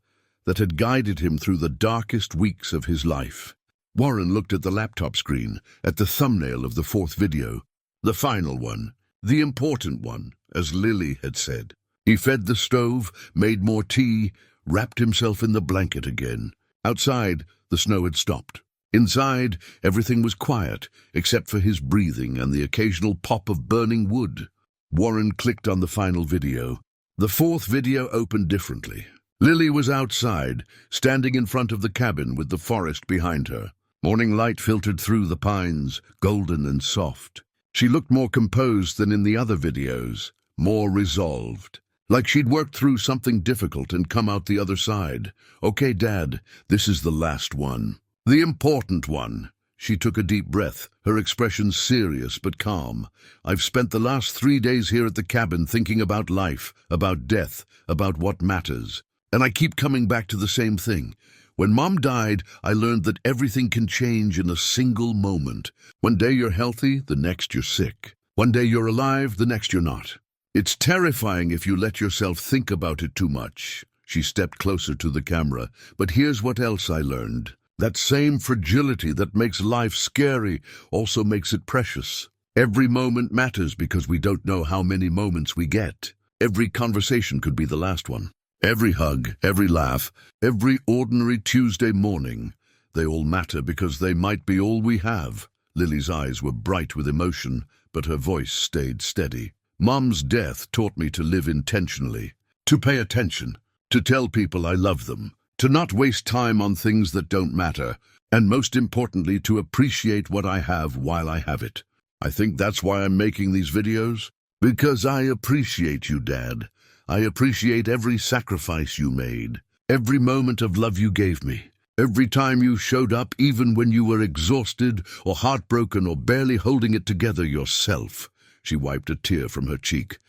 that had guided him through the darkest weeks of his life. Warren looked at the laptop screen, at the thumbnail of the 4th video. The final one. The important one, as Lily had said. He fed the stove, made more tea, wrapped himself in the blanket again. Outside, the snow had stopped. Inside, everything was quiet, except for his breathing and the occasional pop of burning wood. Warren clicked on the final video. The 4th video opened differently. Lily was outside, standing in front of the cabin with the forest behind her. Morning light filtered through the pines, golden and soft. She looked more composed than in the other videos, more resolved. Like she'd worked through something difficult and come out the other side. Okay, Dad, this is the last one. The important one. She took a deep breath, her expression serious but calm. I've spent the last 3 days here at the cabin thinking about life, about death, about what matters. And I keep coming back to the same thing. When Mom died, I learned that everything can change in a single moment. One day you're healthy, the next you're sick. One day you're alive, the next you're not. It's terrifying if you let yourself think about it too much. She stepped closer to the camera. But here's what else I learned. That same fragility that makes life scary also makes it precious. Every moment matters because we don't know how many moments we get. Every conversation could be the last one. Every hug, every laugh, every ordinary Tuesday morning, they all matter because they might be all we have. Lily's eyes were bright with emotion, but her voice stayed steady. Mom's death taught me to live intentionally, to pay attention, to tell people I love them, to not waste time on things that don't matter, and most importantly, to appreciate what I have while I have it. I think that's why I'm making these videos, because I appreciate you, Dad. I appreciate every sacrifice you made, every moment of love you gave me, every time you showed up even when you were exhausted or heartbroken or barely holding it together yourself. She wiped a tear from her cheek.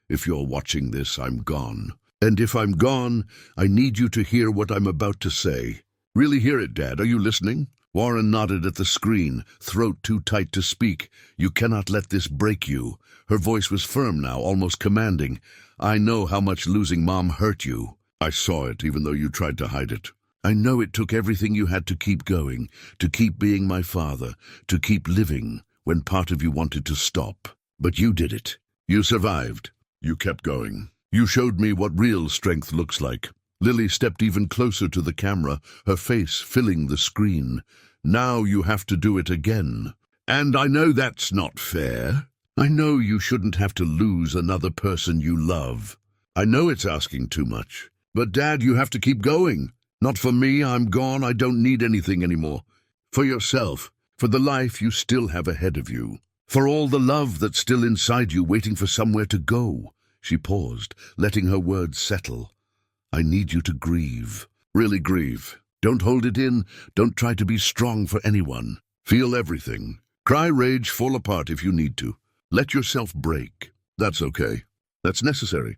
If you're watching this, I'm gone. And if I'm gone, I need you to hear what I'm about to say. Really hear it, Dad. Are you listening? Warren nodded at the screen, throat too tight to speak. You cannot let this break you. Her voice was firm now, almost commanding. I know how much losing Mom hurt you. I saw it, even though you tried to hide it. I know it took everything you had to keep going, to keep being my father, to keep living when part of you wanted to stop. But you did it. You survived. You kept going. You showed me what real strength looks like. Lily stepped even closer to the camera, her face filling the screen. Now you have to do it again. And I know that's not fair. I know you shouldn't have to lose another person you love. I know it's asking too much. But Dad, you have to keep going. Not for me, I'm gone, I don't need anything anymore. For yourself, for the life you still have ahead of you. For all the love that's still inside you waiting for somewhere to go. She paused, letting her words settle. I need you to grieve. Really grieve. Don't hold it in. Don't try to be strong for anyone. Feel everything. Cry, rage, fall apart if you need to. Let yourself break. That's okay. That's necessary.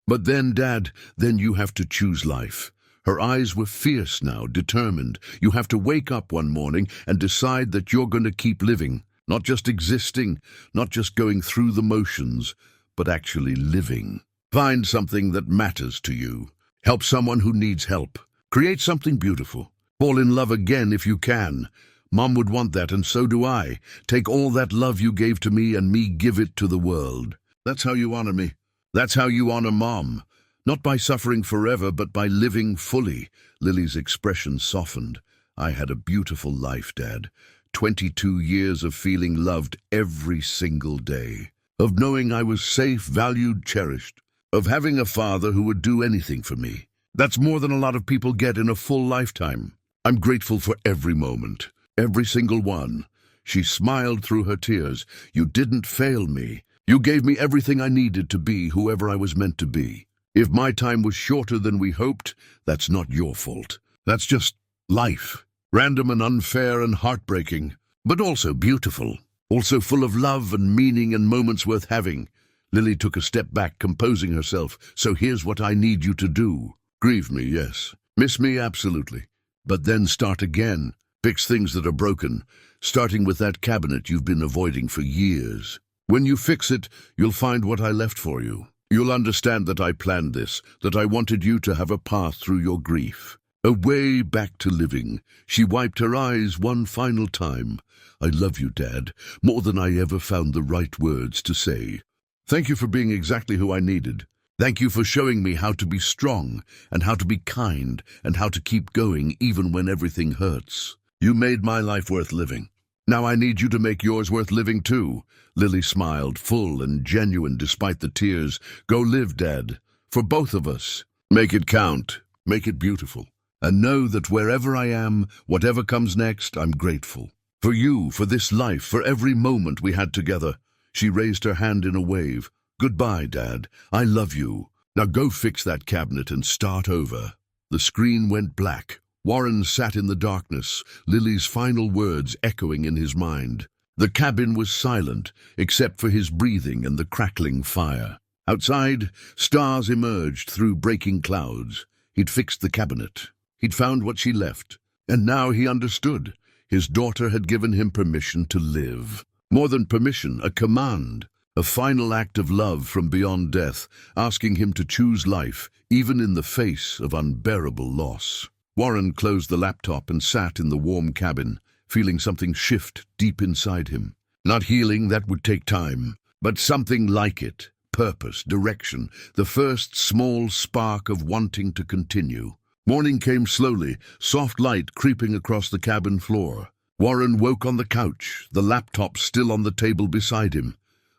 But then, Dad, then you have to choose life. Her eyes were fierce now, determined. You have to wake up one morning and decide that you're going to keep living. Not just existing, not just going through the motions, but actually living. Find something that matters to you. Help someone who needs help. Create something beautiful. Fall in love again if you can. Mom would want that, and so do I. Take all that love you gave to me and me give it to the world. That's how you honor me. That's how you honor Mom. Not by suffering forever, but by living fully. Lily's expression softened. I had a beautiful life, Dad. 22 years of feeling loved every single day. Of knowing I was safe, valued, cherished. Of having a father who would do anything for me. That's more than a lot of people get in a full lifetime. I'm grateful for every moment. Every single one. She smiled through her tears. You didn't fail me. You gave me everything I needed to be whoever I was meant to be. If my time was shorter than we hoped, that's not your fault. That's just life. Random and unfair and heartbreaking, but also beautiful. Also full of love and meaning and moments worth having. Lily took a step back, composing herself. So here's what I need you to do. Grieve me, yes. Miss me, absolutely. But then start again. Fix things that are broken, starting with that cabinet you've been avoiding for years. When you fix it, you'll find what I left for you. You'll understand that I planned this, that I wanted you to have a path through your grief. A way back to living. She wiped her eyes one final time. I love you, Dad, more than I ever found the right words to say. Thank you for being exactly who I needed. Thank you for showing me how to be strong, and how to be kind, and how to keep going even when everything hurts. You made my life worth living. Now I need you to make yours worth living too. Lily smiled, full and genuine despite the tears. Go live, Dad, for both of us. Make it count. Make it beautiful. And know that wherever I am, whatever comes next, I'm grateful. For you, for this life, for every moment we had together. She raised her hand in a wave. Goodbye, Dad. I love you. Now go fix that cabinet and start over. The screen went black. Warren sat in the darkness, Lily's final words echoing in his mind. The cabin was silent, except for his breathing and the crackling fire. Outside, stars emerged through breaking clouds. He'd fixed the cabinet. He'd found what she left. And now he understood. His daughter had given him permission to live. More than permission, a command. A final act of love from beyond death, asking him to choose life, even in the face of unbearable loss. Warren closed the laptop and sat in the warm cabin, feeling something shift deep inside him. Not healing, that would take time, but something like it. Purpose, direction, the first small spark of wanting to continue. Morning came slowly, soft light creeping across the cabin floor. Warren woke on the couch, the laptop still on the table beside him.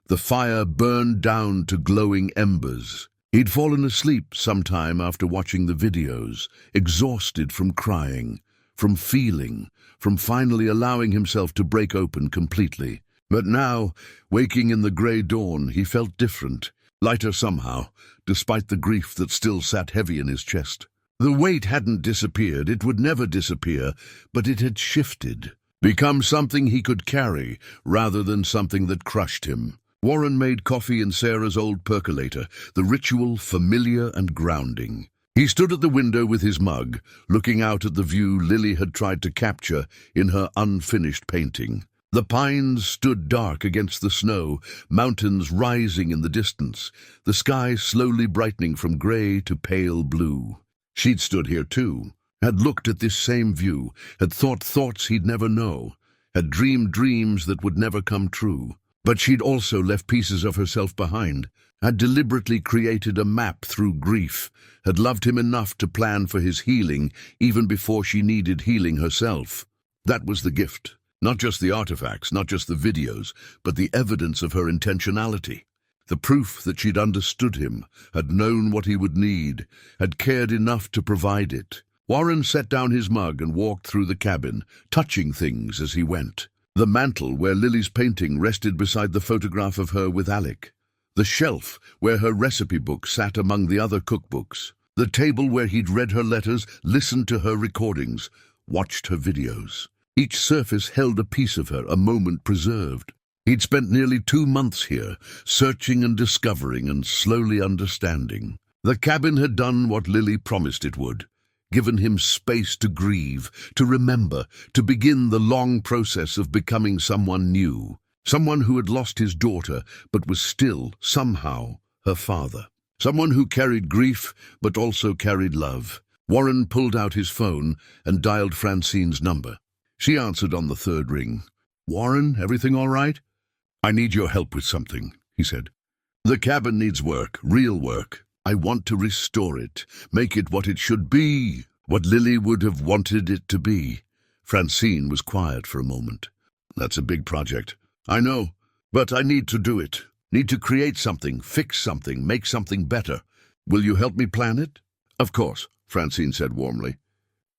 The fire burned down to glowing embers. He'd fallen asleep sometime after watching the videos, exhausted from crying, from feeling, from finally allowing himself to break open completely. But now, waking in the grey dawn, he felt different, lighter somehow, despite the grief that still sat heavy in his chest. The weight hadn't disappeared, it would never disappear, but it had shifted, become something he could carry rather than something that crushed him. Warren made coffee in Sarah's old percolator, the ritual, familiar and grounding. He stood at the window with his mug, looking out at the view Lily had tried to capture in her unfinished painting. The pines stood dark against the snow, mountains rising in the distance, the sky slowly brightening from grey to pale blue. She'd stood here too, had looked at this same view, had thought thoughts he'd never know, had dreamed dreams that would never come true. But she'd also left pieces of herself behind, had deliberately created a map through grief, had loved him enough to plan for his healing even before she needed healing herself. That was the gift. Not just the artifacts, not just the videos, but the evidence of her intentionality. The proof that she'd understood him, had known what he would need, had cared enough to provide it. Warren set down his mug and walked through the cabin, touching things as he went. The mantel where Lily's painting rested beside the photograph of her with Alec. The shelf where her recipe book sat among the other cookbooks. The table where he'd read her letters, listened to her recordings, watched her videos. Each surface held a piece of her, a moment preserved. He'd spent nearly 2 months here, searching and discovering and slowly understanding. The cabin had done what Lily promised it would. Given him space to grieve, to remember, to begin the long process of becoming someone new. Someone who had lost his daughter, but was still, somehow, her father. Someone who carried grief, but also carried love. Warren pulled out his phone and dialed Francine's number. She answered on the 3rd ring. "Warren, everything all right?" "I need your help with something," he said. "The cabin needs work, real work. I want to restore it, make it what it should be, what Lily would have wanted it to be." Francine was quiet for a moment. "That's a big project. I know, but I need to do it. Need to create something, fix something, make something better. Will you help me plan it?" "Of course," Francine said warmly.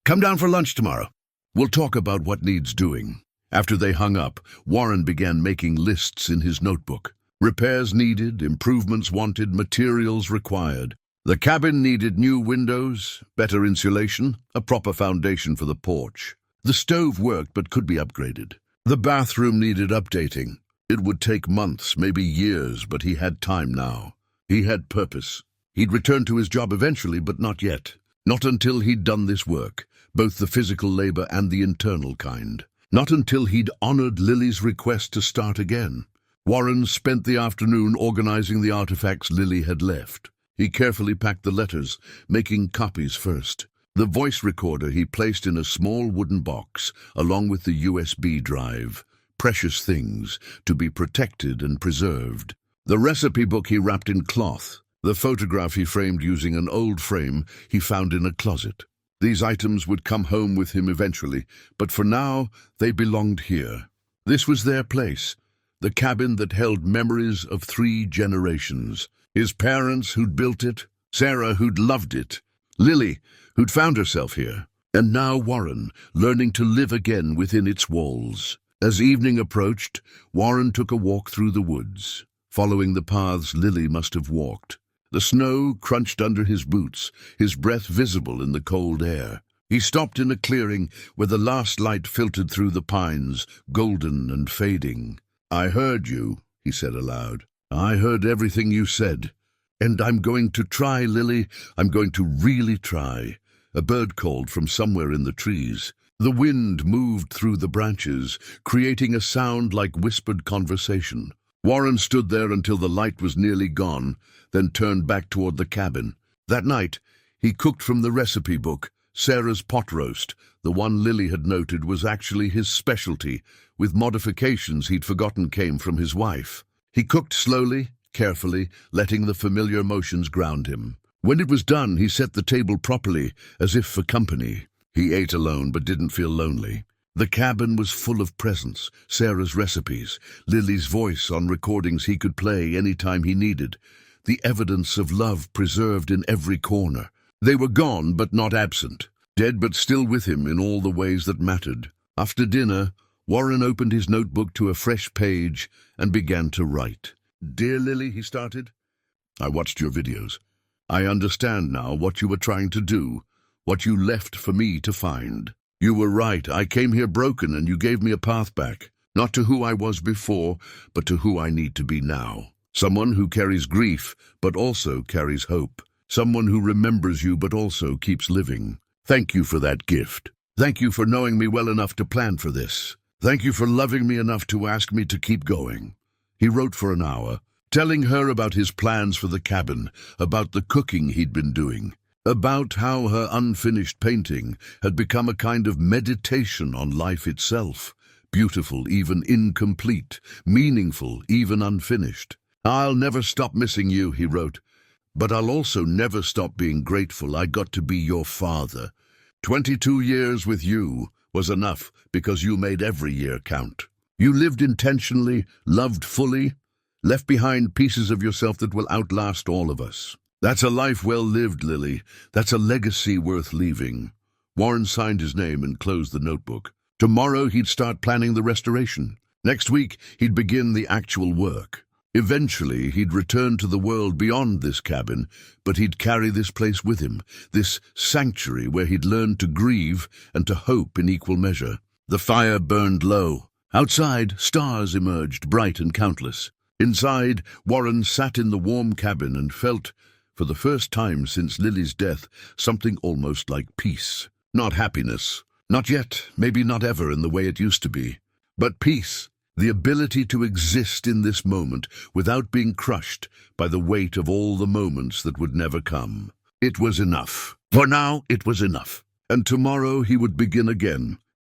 "Come down for lunch tomorrow. We'll talk about what needs doing." After they hung up, Warren began making lists in his notebook. Repairs needed, improvements wanted, materials required. The cabin needed new windows, better insulation, a proper foundation for the porch. The stove worked but could be upgraded. The bathroom needed updating. It would take months, maybe years, but he had time now. He had purpose. He'd return to his job eventually, but not yet. Not until he'd done this work, both the physical labor and the internal kind. Not until he'd honored Lily's request to start again. Warren spent the afternoon organizing the artifacts Lily had left. He carefully packed the letters, making copies first. The voice recorder he placed in a small wooden box, along with the USB drive. Precious things, to be protected and preserved. The recipe book he wrapped in cloth. The photograph he framed using an old frame he found in a closet. These items would come home with him eventually, but for now they belonged here. This was their place. The cabin that held memories of 3 generations. His parents who'd built it, Sarah who'd loved it, Lily who'd found herself here, and now Warren, learning to live again within its walls. As evening approached, Warren took a walk through the woods, following the paths Lily must have walked. The snow crunched under his boots, his breath visible in the cold air. He stopped in a clearing where the last light filtered through the pines, golden and fading. "I heard you," he said aloud. "I heard everything you said. "And I'm going to try, Lily. I'm going to really try." A bird called from somewhere in the trees. The wind moved through the branches, creating a sound like whispered conversation. Warren stood there until the light was nearly gone, then turned back toward the cabin. That night, he cooked from the recipe book. Sarah's pot roast, the one Lily had noted, was actually his specialty, with modifications he'd forgotten came from his wife. He cooked slowly, carefully, letting the familiar motions ground him. When it was done, he set the table properly, as if for company. He ate alone but didn't feel lonely. The cabin was full of presents, Sarah's recipes, Lily's voice on recordings he could play any time he needed, the evidence of love preserved in every corner. They were gone but not absent, dead but still with him in all the ways that mattered. After dinner, Warren opened his notebook to a fresh page and began to write. "Dear Lily," he started, "I watched your videos. I understand now what you were trying to do, what you left for me to find. You were right. I came here broken and you gave me a path back, not to who I was before, but to who I need to be now. Someone who carries grief, but also carries hope. Someone who remembers you, but also keeps living. Thank you for that gift. Thank you for knowing me well enough to plan for this. Thank you for loving me enough to ask me to keep going." He wrote for an hour, telling her about his plans for the cabin, about the cooking he'd been doing, about how her unfinished painting had become a kind of meditation on life itself, beautiful, even incomplete, meaningful, even unfinished. "I'll never stop missing you," he wrote, "but I'll also never stop being grateful I got to be your father. 22 years with you was enough because you made every year count. You lived intentionally, loved fully, left behind pieces of yourself that will outlast all of us. That's a life well lived, Lily. That's a legacy worth leaving." Warren signed his name and closed the notebook. Tomorrow he'd start planning the restoration. Next week he'd begin the actual work. Eventually he'd return to the world beyond this cabin, but he'd carry this place with him, this sanctuary where he'd learned to grieve and to hope in equal measure. The fire burned low. Outside, stars emerged, bright and countless. Inside, Warren sat in the warm cabin and felt, for the first time since Lily's death, something almost like peace. Not happiness. Not yet, maybe not ever in the way it used to be. But peace. The ability to exist in this moment without being crushed by the weight of all the moments that would never come. It was enough. For now, it was enough. And tomorrow he would begin again.